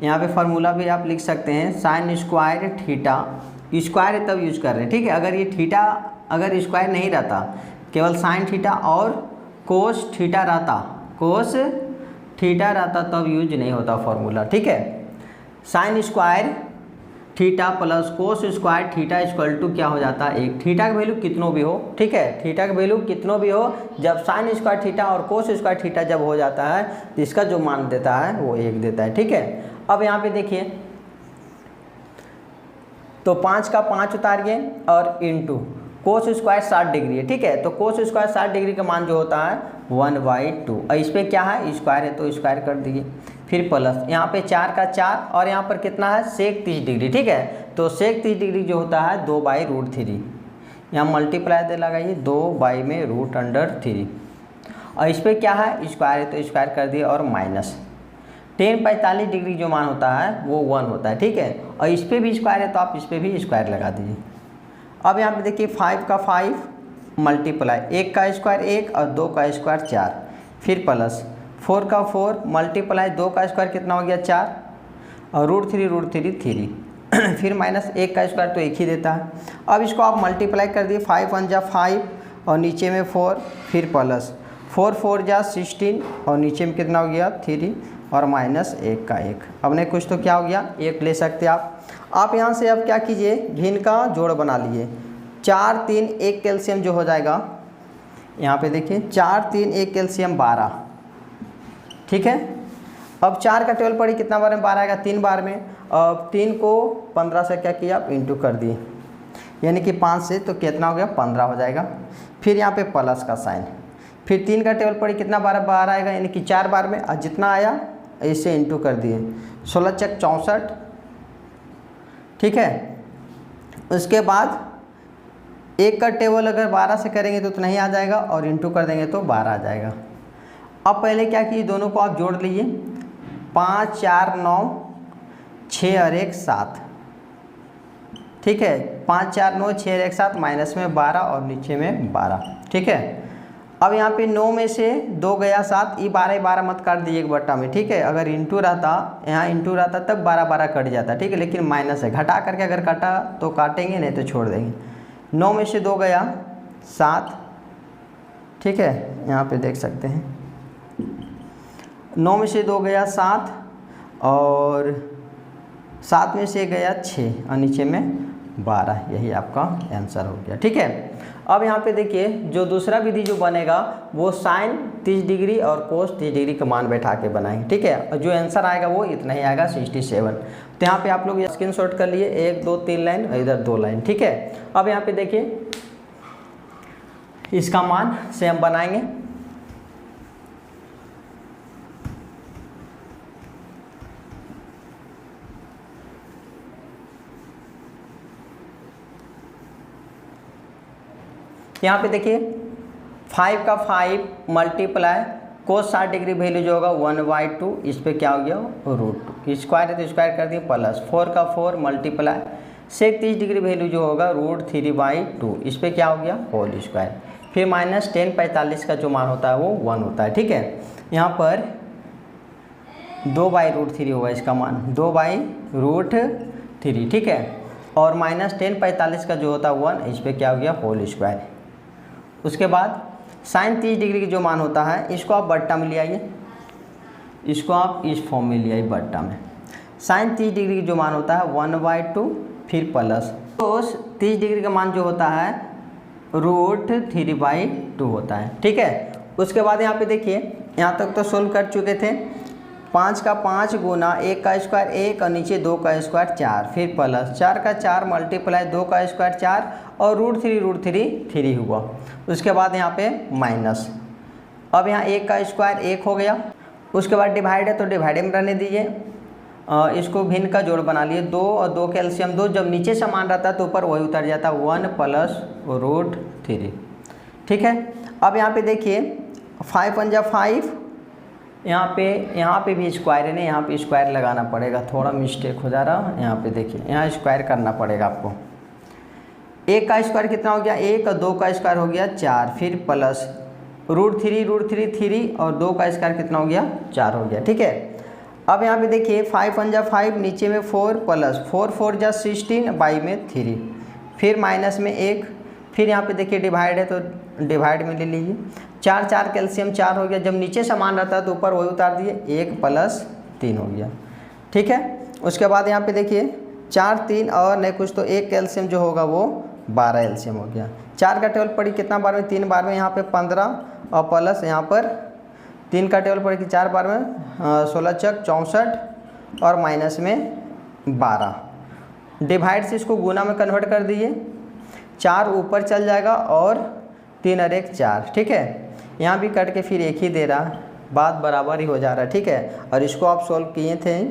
यहाँ पे फार्मूला भी आप लिख सकते हैं साइन स्क्वायर थीटा, स्क्वायर तब यूज कर रहे हैं। ठीक है, अगर ये थीटा अगर स्क्वायर नहीं रहता, केवल साइन थीटा और कोस थीटा रहता तब यूज नहीं होता फार्मूला। ठीक है, sine square theta plus cos square theta equal to क्या हो जाता है 1। थीटा का वैल्यू कितनों भी हो, ठीक है, थीटा का वैल्यू कितनों भी हो, जब साइन स्क्वायर थीटा और कोस स्क्वायर थीटा जब हो जाता है तो इसका जो मान देता है वो 1 देता है। ठीक है, अब यहाँ पे देखिए तो 5 का 5 उतारिए और इंटू कोस स्क्वायर 60 डिग्री है। ठीक है, तो कोस स्क्वायर 60 डिग्री का मान जो होता है 1/2 और इस पर क्या है स्क्वायर है तो स्क्वायर कर दीजिए। फिर प्लस यहाँ पे 4 का 4 और यहाँ पर कितना है सेक 30 डिग्री। ठीक है, तो सेक 30 डिग्री जो होता है 2/√3, यहाँ मल्टीप्लाई दे लगाइए 2 में √3 और इस पर क्या है स्क्वायर है तो स्क्वायर कर दिए और माइनस 10 45 डिग्री जो मान होता है वो 1 होता है। ठीक है, और इस पर भी स्क्वायर है तो आप इस पर भी स्क्वायर लगा दीजिए। अब यहाँ पे देखिए 5 का 5 मल्टीप्लाई 1 का स्क्वायर 1 और 2 का स्क्वायर 4, फिर प्लस 4 का 4 मल्टीप्लाई 2 का स्क्वायर कितना हो गया 4 और √3 3 फिर माइनस 1 का स्क्वायर तो 1 ही देता है। अब इसको आप मल्टीप्लाई कर दिए 5 1 जा 5 और नीचे में 4 फिर प्लस 4 4 जा 16 और नीचे में कितना हो गया 3 और माइनस 1 का 1। अब नहीं कुछ तो क्या हो गया 1 ले सकते आप यहाँ से अब क्या कीजिए भिन्न का जोड़ बना लिए 4 3 1 कैल्शियम जो हो जाएगा यहाँ पे देखिए 4 3 1 कैल्शियम 12। ठीक है, अब 4 का टेबल पड़ी कितना बार में 12 आएगा 3 बार में। अब 3 को 15 से क्या किया आप इंटू कर दिए यानी कि 5 से तो कितना हो गया 15 हो जाएगा। फिर यहाँ पे प्लस का साइन, फिर 3 का टेबल पड़ी कितना बार 12 आएगा यानी कि 4 बार में और जितना आया इसे इंटू कर दिए, 16 चक 64, ठीक है। उसके बाद एक का टेबल अगर 12 से करेंगे तो नहीं आ जाएगा, और इंटू कर देंगे तो 12 आ जाएगा। अब पहले क्या किए, दोनों को आप जोड़ लीजिए, 5 4 9 6 और 1 7, ठीक है। 5 4 9 6 और 1 7, माइनस में 12 और नीचे में 12, ठीक है। अब यहाँ पे 9 में से 2 गया 7, ये 12 मत काट दीजिए एक बट्टा में, ठीक है। अगर इंटू रहता, यहाँ इंटू रहता तब 12 कट जाता, ठीक है, लेकिन माइनस है, घटा करके अगर काटा तो काटेंगे, नहीं तो छोड़ देंगे। 9 में से 2 गया 7, ठीक है, यहाँ पे देख सकते हैं 9 में से 2 गया 7 और 7 में से गया 6 और नीचे में 12, यही आपका आंसर हो गया, ठीक है। अब यहाँ पे देखिए जो दूसरा विधि जो बनेगा वो साइन 30 डिग्री और कोस 30 डिग्री का मान बैठा के बनाएंगे, ठीक है। और जो आंसर आएगा वो इतना ही आएगा 67। तो यहाँ पे आप लोग स्क्रीनशॉट कर लिए, 1 2 3 लाइन और इधर 2 लाइन, ठीक है। अब यहाँ पे देखिए इसका मान से हम बनाएंगे, यहाँ पे देखिए 5 का 5 मल्टीप्लाई कोस 60 डिग्री वैल्यू जो होगा 1/2, इस पे क्या हो गया √2, स्क्वायर है तो स्क्वायर कर दिए, प्लस 4 का 4 मल्टीप्लाई सेक 30 डिग्री वैल्यू जो होगा √3/2, इस पे क्या हो गया होल स्क्वायर, फिर माइनस 10 45 का जो मान होता है वो 1 होता है, ठीक है। यहाँ पर 2/√3 होगा इसका मान, 2/√3, ठीक है। और माइनस 10 45 का जो होता है 1, इस पे क्या हो गया होल स्क्वायर। उसके बाद साइन 30 डिग्री की जो मान होता है इसको आप बट्टा में ले आइए, इसको आप इस फॉर्म में ले आइए बट्टा में। साइन 30 डिग्री की जो मान होता है 1/2, फिर प्लस कोस 30 डिग्री का मान जो होता है √3/2 होता है, ठीक है। उसके बाद यहाँ पे देखिए यहाँ तक तो सोल्व कर चुके थे, 5 का 5 गुना 1 का स्क्वायर 1 और नीचे 2 का स्क्वायर 4, फिर प्लस 4 का 4 मल्टीप्लाई 2 का स्क्वायर 4 और √3 हुआ। उसके बाद यहाँ पे माइनस, अब यहाँ 1 का स्क्वायर 1 हो गया। उसके बाद डिवाइड है तो डिवाइड में रहने दीजिए, इसको भिन्न का जोड़ बना लिए, 2 और 2 के एलसीएम 2, जब नीचे समान रहता है तो ऊपर वही उतर जाता है 1 + √3, ठीक है। अब यहाँ पे देखिए 5 × 5, यहाँ पे भी स्क्वायर है ना, यहाँ पे स्क्वायर लगाना पड़ेगा, थोड़ा मिस्टेक हो जा रहा है। यहाँ पे देखिए यहाँ स्क्वायर करना पड़ेगा आपको। 1 का स्क्वायर कितना हो गया 1 और 2 का स्क्वायर हो गया 4, फिर प्लस √3 3 और 2 का स्क्वायर कितना हो गया 4 हो गया, ठीक है। अब यहाँ पे देखिए 5 × 5, नीचे में 4 प्लस 4 4 × 16 बाई में 3, फिर माइनस में 1, फिर यहाँ पे देखिए डिवाइड है तो डिवाइड में ले लीजिए, 4 4 कैल्शियम 4 हो गया, जब नीचे समान रहता है तो ऊपर वही उतार दिए, 1 + 3 हो गया, ठीक है। उसके बाद यहाँ पे देखिए 4 3 और नहीं कुछ तो 1 कैल्शियम जो होगा वो 12 एलसीएम हो गया। 4 का टेबल पड़ी कितना बार में 3 बार में, यहाँ पे 15 और प्लस यहाँ पर 3 का टेबल पड़ी कि 4 बार में 16 चक 64 और माइनस में 12, डिवाइड से इसको गुना में कन्वर्ट कर दीजिए, 4 ऊपर चल जाएगा और 3 और 1 4, ठीक है। यहाँ भी कट के फिर 1 ही दे रहा, बात बराबर ही हो जा रहा है, ठीक है। और इसको आप सोल्व किए थे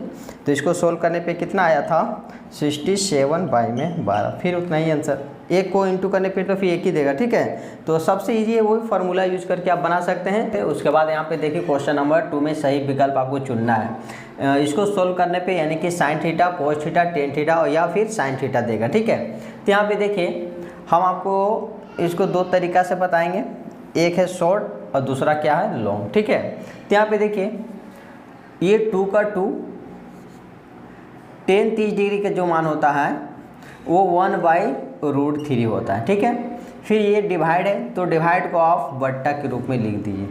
तो इसको सोल्व करने पे कितना आया था 67/12, फिर उतना ही आंसर, 1 को इंटू करने पे तो फिर 1 ही देगा, ठीक है। तो सबसे इजी है वही फार्मूला यूज करके आप बना सकते हैं। उसके बाद यहाँ पे देखिए क्वेश्चन नंबर 2 में सही विकल्प आपको चुनना है। इसको सोल्व करने पे यानी कि sin θ cos θ tan θ और या फिर sin θ देगा, ठीक है। तो यहाँ पे देखिए हम आपको इसको 2 तरीक़ा से बताएंगे, एक है शॉर्ट और दूसरा क्या है लॉन्ग, ठीक है। तो यहाँ पे देखिए ये 2 का 2 tan 30 डिग्री का जो मान होता है वो 1/√3 होता है, ठीक है। फिर ये डिवाइड है तो डिवाइड को आप बट्टा के रूप में लिख दीजिए,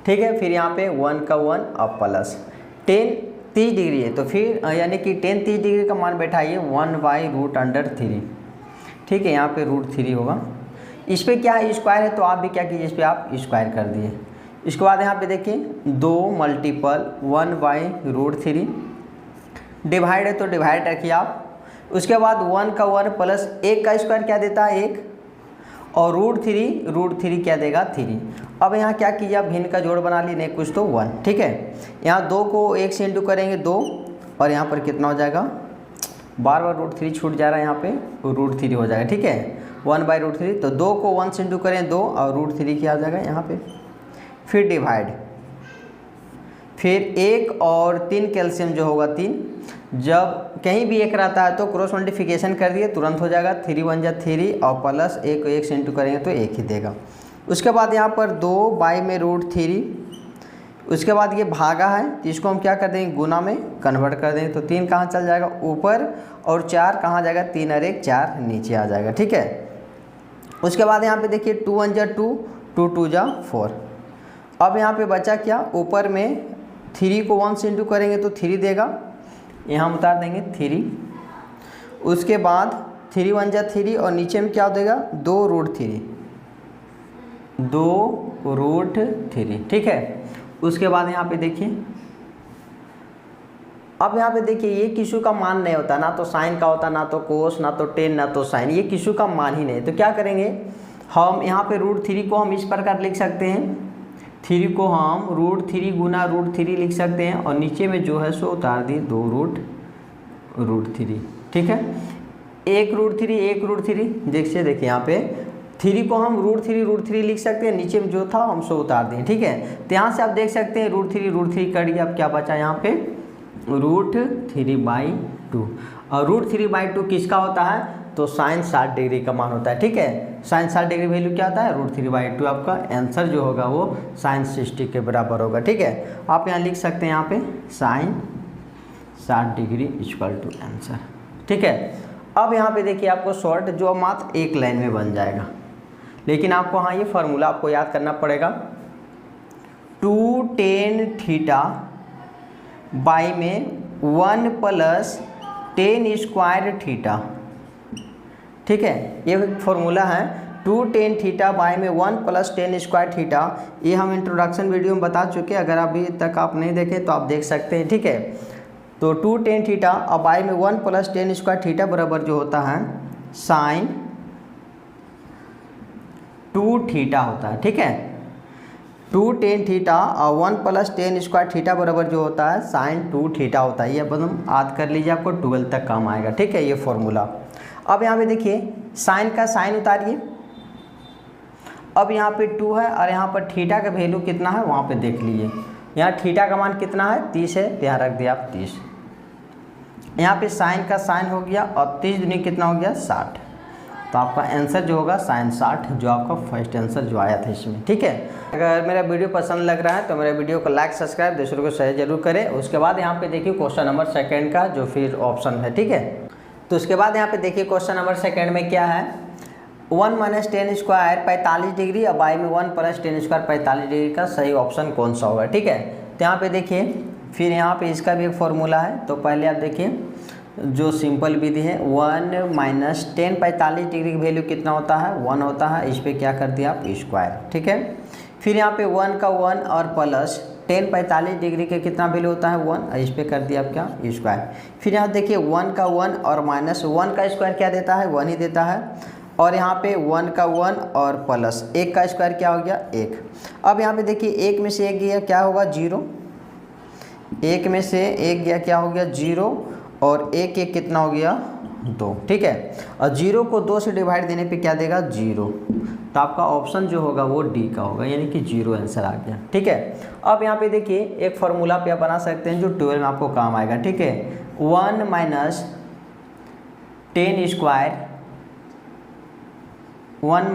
ठीक है। फिर यहाँ पे 1 का 1 और प्लस tan 30 डिग्री है तो फिर यानी कि tan 30 डिग्री का मान बैठाइए 1/√3, ठीक है। यहाँ पे √3 होगा, इस पर क्या है स्क्वायर है तो आप भी क्या कीजिए इस पर आप स्क्वायर कर दिए। इसके बाद यहाँ पे देखिए 2 × 1/√3, डिवाइड है तो डिवाइड रखिए आप। उसके बाद 1 का 1 प्लस 1 का स्क्वायर क्या देता है 1 और रूट थ्री क्या देगा 3। अब यहाँ क्या कीजिए आप भिन्न का जोड़ बना लिए, नहीं कुछ तो 1, ठीक है। यहाँ 2 को 1 से इंटू करेंगे 2 और यहाँ पर कितना हो जाएगा, बार बार रूट 3 छूट जा रहा है, यहाँ पे रूट 3 हो जाएगा, ठीक है। 1/√3, तो 2 को 1 से इंटू करें 2 और रूट 3 क्या हो जाएगा यहाँ पे। फिर डिवाइड, फिर 1 और 3 कैल्शियम जो होगा 3, जब कहीं भी 1 रहता है तो क्रॉस मल्टीप्लिकेशन कर दिए तुरंत हो जाएगा, 3 1 जा 3 और प्लस 1 को 1 से इंटू करेंगे तो 1 ही देगा। उसके बाद यहाँ पर 2 बाई में √3, उसके बाद ये भागा है तो इसको हम क्या कर देंगे, गुना में कन्वर्ट कर देंगे, तो 3 कहाँ चल जाएगा ऊपर और 4 कहाँ जाएगा, 3 और 1 4 नीचे आ जाएगा, ठीक है। उसके बाद यहाँ पे देखिए 2 1 जा 2, 2 2 जा 4। अब यहाँ पे बचा क्या, ऊपर में 3 को 1 से इंटू करेंगे तो 3 देगा, यहाँ हम उतार देंगे 3। उसके बाद 3 1 जा 3 और नीचे में क्या देगा 2√3, 2√3, ठीक है। उसके बाद यहाँ पे देखिए, अब यहाँ पे देखिए ये किसी का मान नहीं होता, ना तो साइन का होता, ना तो कोस, ना तो टेन, ना तो साइन, ये किसी का मान ही नहीं। तो क्या करेंगे हम यहाँ पे √3 को हम इस प्रकार लिख सकते हैं, 3 को हम √3 गुना √3 लिख सकते हैं और नीचे में जो है सो उतार दिए 2√3, ठीक है। 1√3 देखिए यहाँ पे 3 को हम √3 लिख सकते हैं, नीचे में जो था हम सो उतार दें, ठीक है। तो यहाँ से आप देख सकते हैं √3 कट गया, अब क्या बचा यहाँ पे √3/2 और √3/2 किसका होता है, तो साइन 60 डिग्री का मान होता है, ठीक है। साइन 60 डिग्री वैल्यू क्या होता है, √3/2। आपका आंसर जो होगा वो साइन 60 के बराबर होगा, ठीक है। आप यहाँ लिख सकते हैं यहाँ पे sine 60 degree equal to answer, ठीक है। अब यहाँ पे देखिए आपको शॉर्ट जो मात्र एक लाइन में बन जाएगा, लेकिन आपको हाँ ये फार्मूला आपको याद करना पड़ेगा, 2 tan थीटा बाई में 1 + tan स्क्वायर थीटा, ठीक है। ये फॉर्मूला है 2 tan थीटा बाई में 1 + tan स्क्वायर थीटा। ये हम इंट्रोडक्शन वीडियो में बता चुके हैं, अगर अभी तक आप नहीं देखे तो आप देख सकते हैं, ठीक है। तो 2 tan थीटा और बाई में 1 + tan स्क्वायर थीटा बराबर जो होता है साइन 2 थीटा होता है, ठीक है। 2 tan थीटा और 1 + tan स्क्वायर थीटा बराबर जो होता है साइन 2 थीटा होता है। ये अब हम याद कर लीजिए, आपको 12 तक काम आएगा, ठीक है, ये फॉर्मूला। अब यहाँ पे देखिए साइन का साइन उतारिए, अब यहाँ पे 2 है और यहाँ पर थीटा का वैल्यू कितना है वहाँ पे देख लीजिए, यहाँ थीटा का मान कितना है 30 है, यहाँ रख दिया आप 30। यहाँ पे साइन का साइन हो गया और 30 दूनी कितना हो गया 60, तो आपका आंसर जो होगा साइन 60, जो आपका फर्स्ट आंसर जो आया था इसमें, ठीक है। अगर मेरा वीडियो पसंद लग रहा है तो मेरे वीडियो को लाइक सब्सक्राइब दूसरों को शेयर जरूर करें। उसके बाद यहाँ पे देखिए क्वेश्चन नंबर 2 का जो फिर ऑप्शन है, ठीक है। तो उसके बाद यहाँ पे देखिए क्वेश्चन नंबर 2 में क्या है, 1 - tan स्क्वायर 45 डिग्री और बाई में 1 + tan स्क्वायर 45 डिग्री का सही ऑप्शन कौन सा होगा, ठीक है। तो यहाँ पे देखिए फिर यहाँ पे इसका भी एक फॉर्मूला है, तो पहले आप देखिए जो सिंपल विधि है 1 - tan 45 डिग्री की वैल्यू कितना होता है 1 होता है, इस पर क्या कर दिया आप स्क्वायर, ठीक है। फिर यहाँ पे 1 का 1 और प्लस tan 45 डिग्री के कितना वैल्यू होता है 1, इस पर कर दिया आप क्या स्क्वायर। फिर यहाँ देखिए 1 का 1 और -1 का स्क्वायर क्या देता है 1 ही देता है, और यहाँ पे 1 का 1 और प्लस 1 का स्क्वायर क्या हो गया 1। अब यहाँ पे देखिए 1 में से 1 गया क्या होगा 0, 1 में से 1 गया क्या हो गया 0 और 1 1 कितना हो गया 2, ठीक है। और 0 को 2 से डिवाइड देने पे क्या देगा 0, तो आपका ऑप्शन जो होगा वो डी का होगा, यानी कि 0 आंसर आ गया, ठीक है। अब यहाँ पे देखिए एक फार्मूला पे आप बना सकते हैं जो 12 में आपको काम आएगा, ठीक है। 1 - tan square 1 -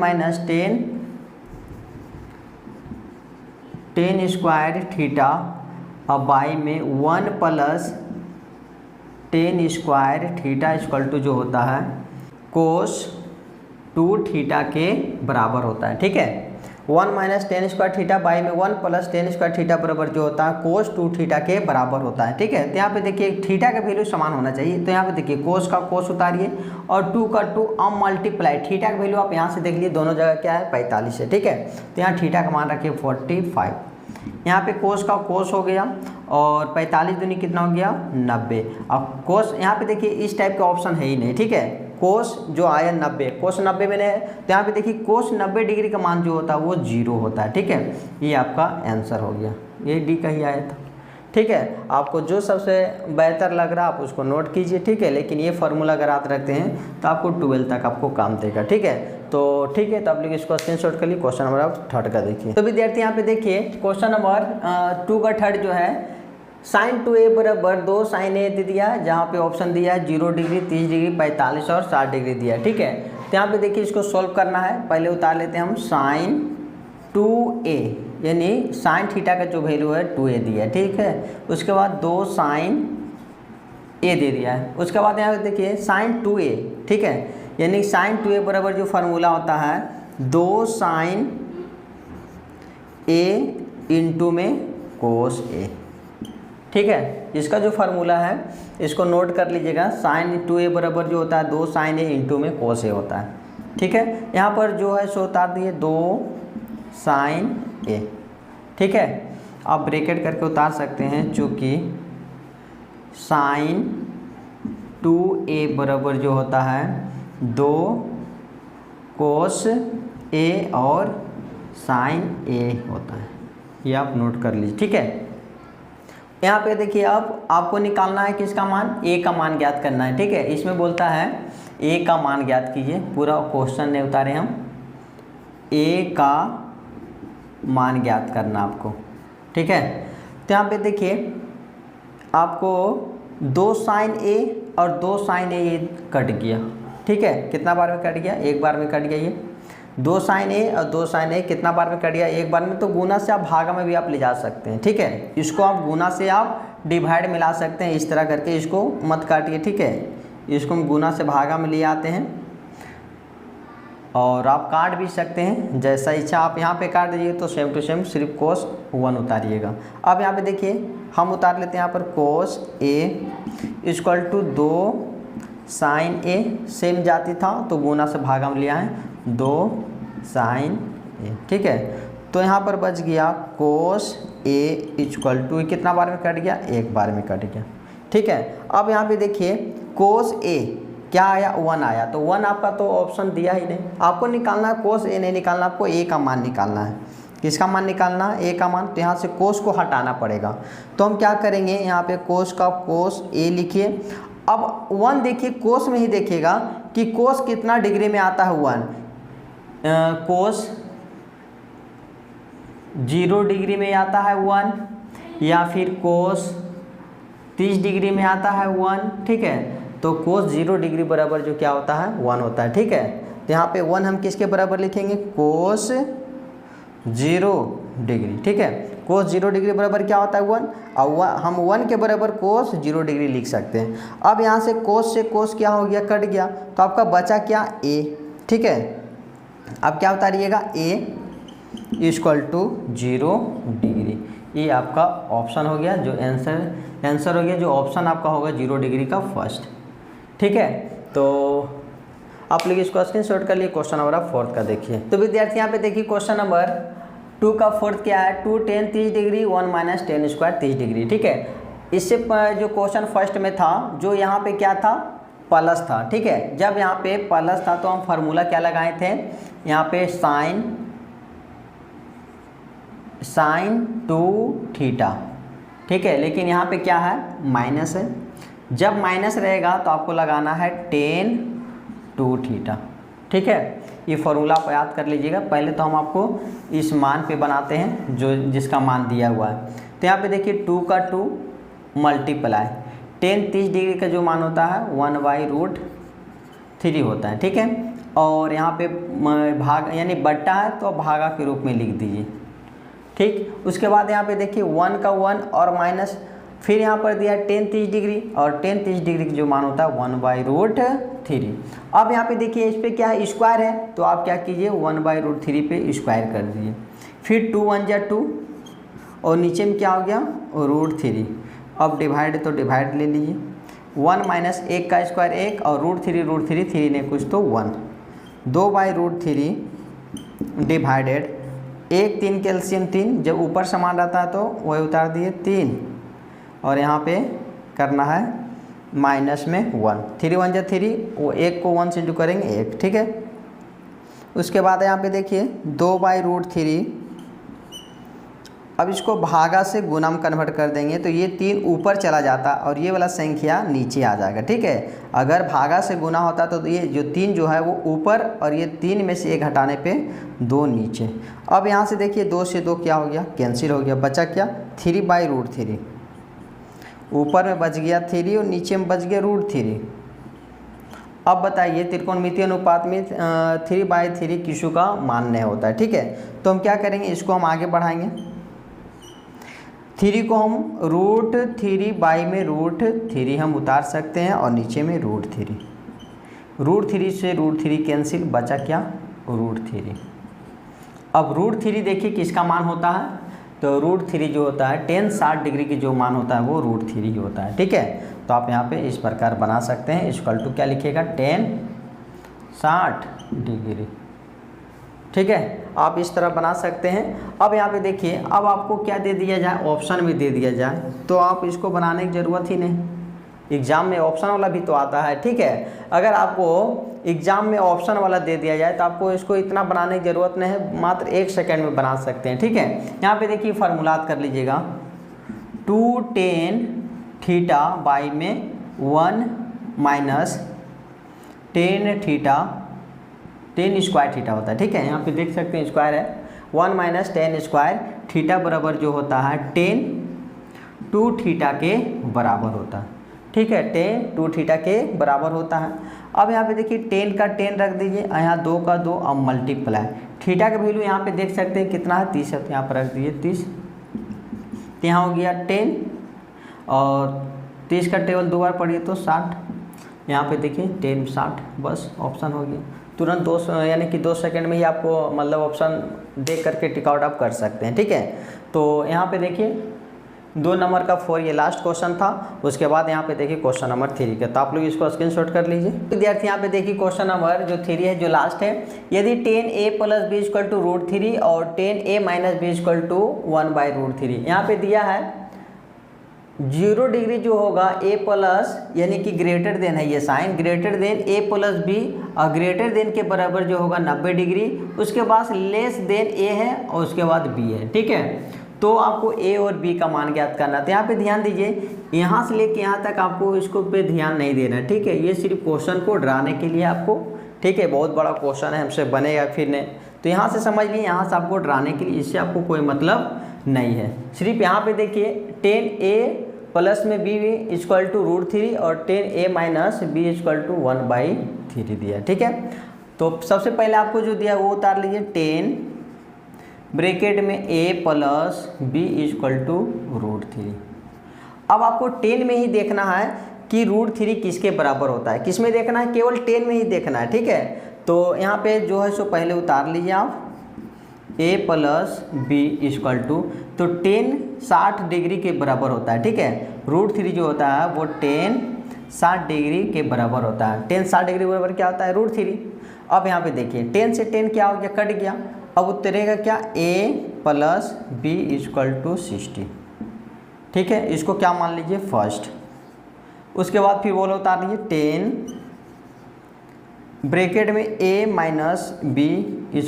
tan square theta और बाई में 1 + tan square theta equal to जो होता है कोस 2 थीटा के बराबर होता है, ठीक है। 1 - tan स्क्वायर थीटा बाई में 1 + tan स्क्वायर थीटा बराबर जो होता है कोस 2 थीटा के बराबर होता है, ठीक है। तो यहाँ पे देखिए थीटा का वैल्यू समान होना चाहिए, तो यहाँ पे देखिए कोस का कोस उतारिए और 2 का 2 अब मल्टीप्लाई थीटा का वैल्यू आप यहाँ से देख लीजिए, दोनों जगह क्या है 45 है, ठीक है। तो यहाँ थीटा का मान रखिए 45, यहाँ पे कोस का कोस हो गया और 45 दूनी कितना हो गया 90। अब कोस यहाँ पे देखिए इस टाइप का ऑप्शन है ही नहीं, ठीक है। कोस जो आया 90, कोस 90 मैंने तो यहाँ पे देखिए कोस 90 डिग्री का मान जो होता है वो 0 होता है। ठीक है, ये आपका आंसर हो गया, ये डी का ही आया था। ठीक है, आपको जो सबसे बेहतर लग रहा है आप उसको नोट कीजिए। ठीक है, लेकिन ये फार्मूला अगर आप रखते हैं तो आपको 12 तक आपको काम देगा। ठीक है, तो ठीक है, तो आप लोग इसको स्क्रीनशॉट कर लिए। क्वेश्चन नंबर आप थर्ड का देखिए। तो विद्यार्थी यहाँ पे देखिए क्वेश्चन नंबर 2 का थर्ड जो है sin 2a बराबर 2 sin a दे दिया, जहाँ पे ऑप्शन दिया है 0 डिग्री, 30 डिग्री, 45 और 60 डिग्री दिया। ठीक है, तो यहाँ पे देखिए इसको सॉल्व करना है। पहले उतार लेते हैं हम sin 2a, यानी साइन थीटा का जो वैल्यू है 2a दिया है। ठीक है, उसके बाद 2 sin a दे दिया है। उसके बाद यहाँ पे देखिए sin 2a, ठीक है, यानी sin 2a बराबर जो फार्मूला होता है 2 sin a इंटू में cos a। ठीक है, इसका जो फार्मूला है इसको नोट कर लीजिएगा। sin 2a बराबर जो होता है 2 sin a इंटू में cos a होता है। ठीक है, यहाँ पर जो है सो उतार दिए 2 sin a। ठीक है, आप ब्रैकेट करके उतार सकते हैं, चूँकि sin 2a बराबर जो होता है 2 cos a और sin a होता है। ये आप नोट कर लीजिए। ठीक है, यहाँ पे देखिए अब आपको निकालना है किसका मान, a का मान ज्ञात करना है। ठीक है, इसमें बोलता है a का मान ज्ञात कीजिए। पूरा क्वेश्चन नहीं उतारे हम, a का मान ज्ञात करना आपको। ठीक है, तो यहाँ पे देखिए आपको 2 sin a और 2 sin a ये कट गया। ठीक है, कितना बार में कट गया, एक बार में कट गया। ये 2 sin a और 2 sin a कितना बार में कट गया, एक बार में। तो गुना से आप भागा में भी आप ले जा सकते हैं। ठीक है, इसको आप गुना से आप डिवाइड में ला सकते हैं, इस तरह करके इसको मत काटिए। ठीक है, इसको हम गुना से भागा में ले आते हैं और आप काट भी सकते हैं जैसा इच्छा। आप यहाँ पे काट दीजिए तो सेम टू सेम सिर्फ cos 1 उतारिएगा। अब यहाँ पे देखिए हम उतार लेते हैं यहाँ पर cos a equal to 2 sin a, same जाती था तो गुना से भागा में लिया है 2 sin a। ठीक है, तो यहाँ पर बच गया cos a इक्वल टू कितना बार में कट गया, एक बार में कट गया। ठीक है, अब यहाँ पे देखिए cos a क्या आया, 1 आया। तो 1 आपका तो ऑप्शन दिया ही नहीं, आपको निकालना है cos a नहीं निकालना, आपको a का मान निकालना है। किसका मान निकालना है, a का मान। तो यहाँ से cos को हटाना पड़ेगा, तो हम क्या करेंगे, यहाँ पे cos का cos a लिखिए। अब 1 देखिए cos में ही देखिएगा कि cos कितना डिग्री में आता है 1, cos 0 डिग्री में आता है 1, या फिर cos 30 डिग्री में आता है 1। ठीक है, तो cos 0 डिग्री बराबर जो क्या होता है 1 होता है। ठीक है, तो यहाँ पे 1 हम किसके बराबर लिखेंगे, cos 0 डिग्री। ठीक है, cos 0 डिग्री बराबर क्या होता है 1, और हम 1 के बराबर cos 0 डिग्री लिख सकते हैं। अब यहाँ से cos से cos क्या हो गया, कट गया, तो आपका बचा क्या, a। ठीक है, अब क्या उतारिएगा, a इक्वल टू 0 डिग्री। ये आपका ऑप्शन हो गया, जो आंसर हो गया, जो ऑप्शन आपका होगा 0 डिग्री का फर्स्ट। ठीक है, तो आप लोग इसको स्क्रीनशॉट कर लिए। क्वेश्चन नंबर 4 का देखिए। तो विद्यार्थी यहाँ पे देखिए क्वेश्चन नंबर 2 का 4 क्या है, 2 10 30 डिग्री 1 माइनस 10 स्क्वायर 30 डिग्री। ठीक है, इससे जो क्वेश्चन फर्स्ट में था, जो यहाँ पे क्या था, प्लस था। ठीक है, जब यहाँ पे प्लस था तो हम फार्मूला क्या लगाए थे, यहाँ पे साइन 2 थीटा। ठीक है, लेकिन यहाँ पे क्या है, माइनस है। जब माइनस रहेगा तो आपको लगाना है tan 2 थीटा। ठीक है, ये फार्मूला आप याद कर लीजिएगा। पहले तो हम आपको इस मान पे बनाते हैं जो जिसका मान दिया हुआ है। तो यहाँ पे देखिए 2 का 2 मल्टीप्लाई tan 30 डिग्री का जो मान होता है 1/√3 होता है। ठीक है, और यहाँ पे भाग यानी बट्टा है तो भागा के रूप में लिख दीजिए। ठीक, उसके बाद यहाँ पे देखिए 1 का 1 और माइनस, फिर यहाँ पर दिया tan 30 डिग्री, और tan 30 डिग्री का जो मान होता है 1/√3। अब यहाँ पे देखिए इस पे क्या है, स्क्वायर है, तो आप क्या कीजिए 1/√3 पे स्क्वायर कर दीजिए। फिर 2 1 जा 2, और नीचे में क्या हो गया, √3। अब डिवाइड तो डिवाइड ले लीजिए, 1 माइनस 1 का स्क्वायर 1, और √3 3 ने कुछ तो 1, 2/√3 डिवाइडेड 1 3 कैल्शियम 3, जब ऊपर समान रहता है तो वही उतार दिए 3, और यहाँ पे करना है माइनस में 1, 3 1 जा 3, वो 1 को 1 से जो करेंगे 1, ठीक है। उसके बाद यहाँ पे देखिए 2/√3, अब इसको भागा से गुणा में कन्वर्ट कर देंगे तो ये 3 ऊपर चला जाता और ये वाला संख्या नीचे आ जाएगा, ठीक है। अगर भागा से गुणा होता तो ये जो 3 जो है वो ऊपर और ये 3 में से 1 हटाने पे 2 नीचे। अब यहाँ से देखिए 2 से 2 क्या हो गया, कैंसिल हो गया, बचा क्या 3/√3। ऊपर में बच गया 3 और नीचे में बच गया √3। अब बताइए त्रिकोणमितीय अनुपात में 3/3 किसु का मान नहीं होता है, ठीक है। तो हम क्या करेंगे, इसको हम आगे बढ़ाएंगे, 3 को हम √3 में √3 हम उतार सकते हैं और नीचे में √3, √3 से √3 कैंसिल, बचा क्या √3। अब √3 देखिए किसका मान होता है, तो √3 जो होता है tan 60 डिग्री की जो मान होता है वो √3 होता है, ठीक है। तो आप यहाँ पे इस प्रकार बना सकते हैं, इक्वल टू क्या लिखिएगा tan 60 डिग्री, ठीक है। आप इस तरह बना सकते हैं। अब यहाँ पे देखिए, अब आपको क्या दे दिया जाए, ऑप्शन में दे दिया जाए तो आप इसको बनाने की ज़रूरत ही नहीं, एग्ज़ाम में ऑप्शन वाला भी तो आता है, ठीक है। अगर आपको एग्ज़ाम में ऑप्शन वाला दे दिया जाए तो आपको इसको इतना बनाने की ज़रूरत नहीं है, मात्र 1 सेकेंड में बना सकते हैं, ठीक है। यहाँ पे देखिए फार्मूलात कर लीजिएगा, 2 tan थीटा बाई में 1 minus tan theta, tan square theta होता है, ठीक है। यहाँ पे देख सकते हैं स्क्वायर है, 1 माइनस tan स्क्वायर थीटा बराबर जो होता है tan 2 थीटा के बराबर होता है, ठीक है। tan 2 थीटा के बराबर होता है। अब यहाँ पे देखिए tan का tan रख दीजिए, यहाँ 2 का 2, अब मल्टीप्लाई, थीटा का वैल्यू यहाँ पे देख सकते हैं कितना है 30 है, तो यहाँ पर रख दीजिए 30, तो यहाँ हो गया 10 और 30 का टेबल 2 बार पढ़िए तो 60, यहाँ पे देखिए 10 60, बस ऑप्शन हो गया तुरंत 2 यानी कि 2 सेकंड में ही आपको मतलब ऑप्शन देख करके टिक आउट आप कर सकते हैं, ठीक है। तो यहाँ पे देखिए 2 नंबर का 4 ये लास्ट क्वेश्चन था। उसके बाद यहाँ पे देखिए क्वेश्चन नंबर 3 का, तो आप लोग इसको स्क्रीनशॉट कर लीजिए। विद्यार्थी यहाँ पे देखिए क्वेश्चन नंबर जो 3 है जो लास्ट है, यदि tan a + b = √3 और tan a - b = 1/√3, यहाँ पे दिया है 0 डिग्री जो होगा a प्लस यानी कि ग्रेटर देन है ये sine, greater than a + b और ग्रेटर देन के बराबर जो होगा 90 डिग्री, उसके बाद लेस देन a है और उसके बाद b है, ठीक है। तो आपको a और b का मान ज्ञात करना था। यहाँ पे ध्यान दीजिए, यहाँ से लेके यहाँ तक आपको इसको पे ध्यान नहीं देना, ठीक है। ये सिर्फ क्वेश्चन को डराने के लिए आपको, ठीक है, बहुत बड़ा क्वेश्चन है, हमसे बनेगा फिर नहीं, तो यहाँ से समझ लिए, यहाँ से आपको डराने के लिए, इससे आपको कोई मतलब नहीं है। सिर्फ यहाँ पे देखिए tan a प्लस में b = √3 और tan a - b = 1/3 दिया, ठीक है। तो सबसे पहले आपको जो दिया वो उतार लीजिए, tan ब्रैकेट में a प्लस b = √3। अब आपको tan में ही देखना है कि √3 किसके बराबर होता है, किस में देखना है, केवल tan में ही देखना है, ठीक है। तो यहाँ पे जो है सो पहले उतार लीजिए आप, a प्लस b = तो tan 60 डिग्री के बराबर होता है, ठीक है। √3 जो होता है वो tan 60 डिग्री के बराबर होता है, tan 60 डिग्री बराबर क्या होता है √3। अब यहाँ पे देखिए tan से tan क्या हो गया, कट गया, अब उतरेगा क्या a प्लस b = 60, ठीक है। इसको क्या मान लीजिए फर्स्ट, उसके बाद फिर बोलो उतार लीजिए tan ब्रैकेट में a - b =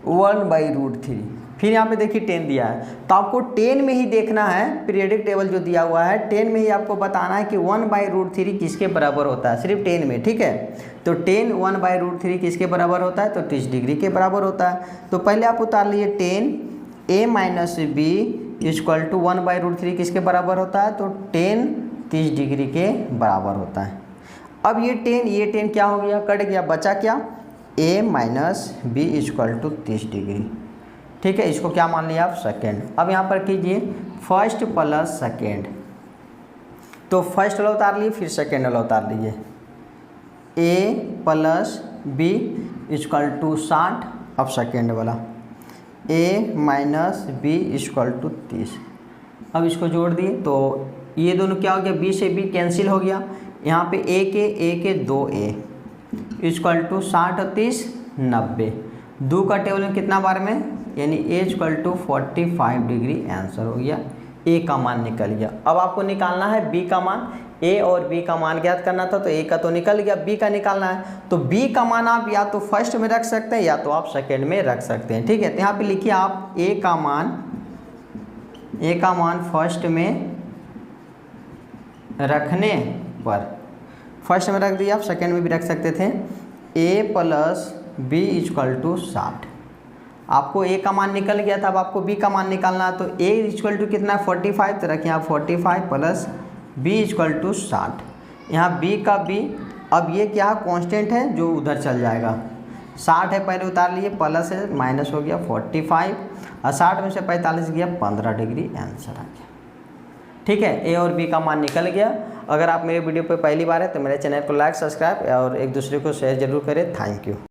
1/√3, फिर यहाँ पे देखिए tan दिया है, तो आपको tan में ही देखना है, पीरियडिक टेबल जो दिया हुआ है tan में ही आपको बताना है कि 1/√3 किसके बराबर होता है, सिर्फ tan में, ठीक है। तो tan 1/√3 किसके बराबर होता है, तो 30 डिग्री के बराबर होता है। तो पहले आप उतार लिए tan a - b = 1/√3 किसके बराबर होता है, तो tan 30 डिग्री के बराबर होता है। अब ये tan क्या हो गया, कट गया, बचा क्या a - b = 30 डिग्री, ठीक है। इसको क्या मान लिया आप सेकेंड। अब यहाँ पर कीजिए फर्स्ट प्लस सेकेंड, तो फर्स्ट वाला उतार लिए, फिर सेकेंड वाला उतार लीजिए, a प्लस b = 60, अब सेकेंड वाला a - b = 30, अब इसको जोड़ दिए तो ये दोनों क्या हो गया, b से b कैंसिल हो गया, यहाँ पे a के 2a = 60 और 30 90, 2 का टेबल में कितना बार में, यानी a = 45 डिग्री आंसर हो गया, a का मान निकल गया। अब आपको निकालना है b का मान, ए और बी का मान ज्ञात करना था, तो ए का तो निकल गया, बी का निकालना है। तो बी का मान आप या तो फर्स्ट में रख सकते हैं या तो आप सेकेंड में रख सकते हैं, ठीक है। तो यहाँ पे लिखिए आप ए का मान फर्स्ट में रखने पर, फर्स्ट में रख दिया, आप सेकेंड में भी रख सकते थे। ए प्लस बी इक्वल टू 60। आपको ए का मान निकल गया था, अब आपको बी का मान निकालना है। तो ए इक्वल टू कितना है 45, तो रखिए आप 45 प्लस बी इक्वल टू 60। यहाँ बी का बी, अब ये क्या है कांस्टेंट है जो उधर चल जाएगा, 60 है पहले उतार लिए, प्लस है माइनस हो गया 45, और 60 में से 45 गया 15 डिग्री, आंसर आ गया, ठीक है। ए और बी का मान निकल गया। अगर आप मेरे वीडियो पे पहली बार है तो मेरे चैनल को लाइक, सब्सक्राइब और एक दूसरे को शेयर जरूर करें। Thank you.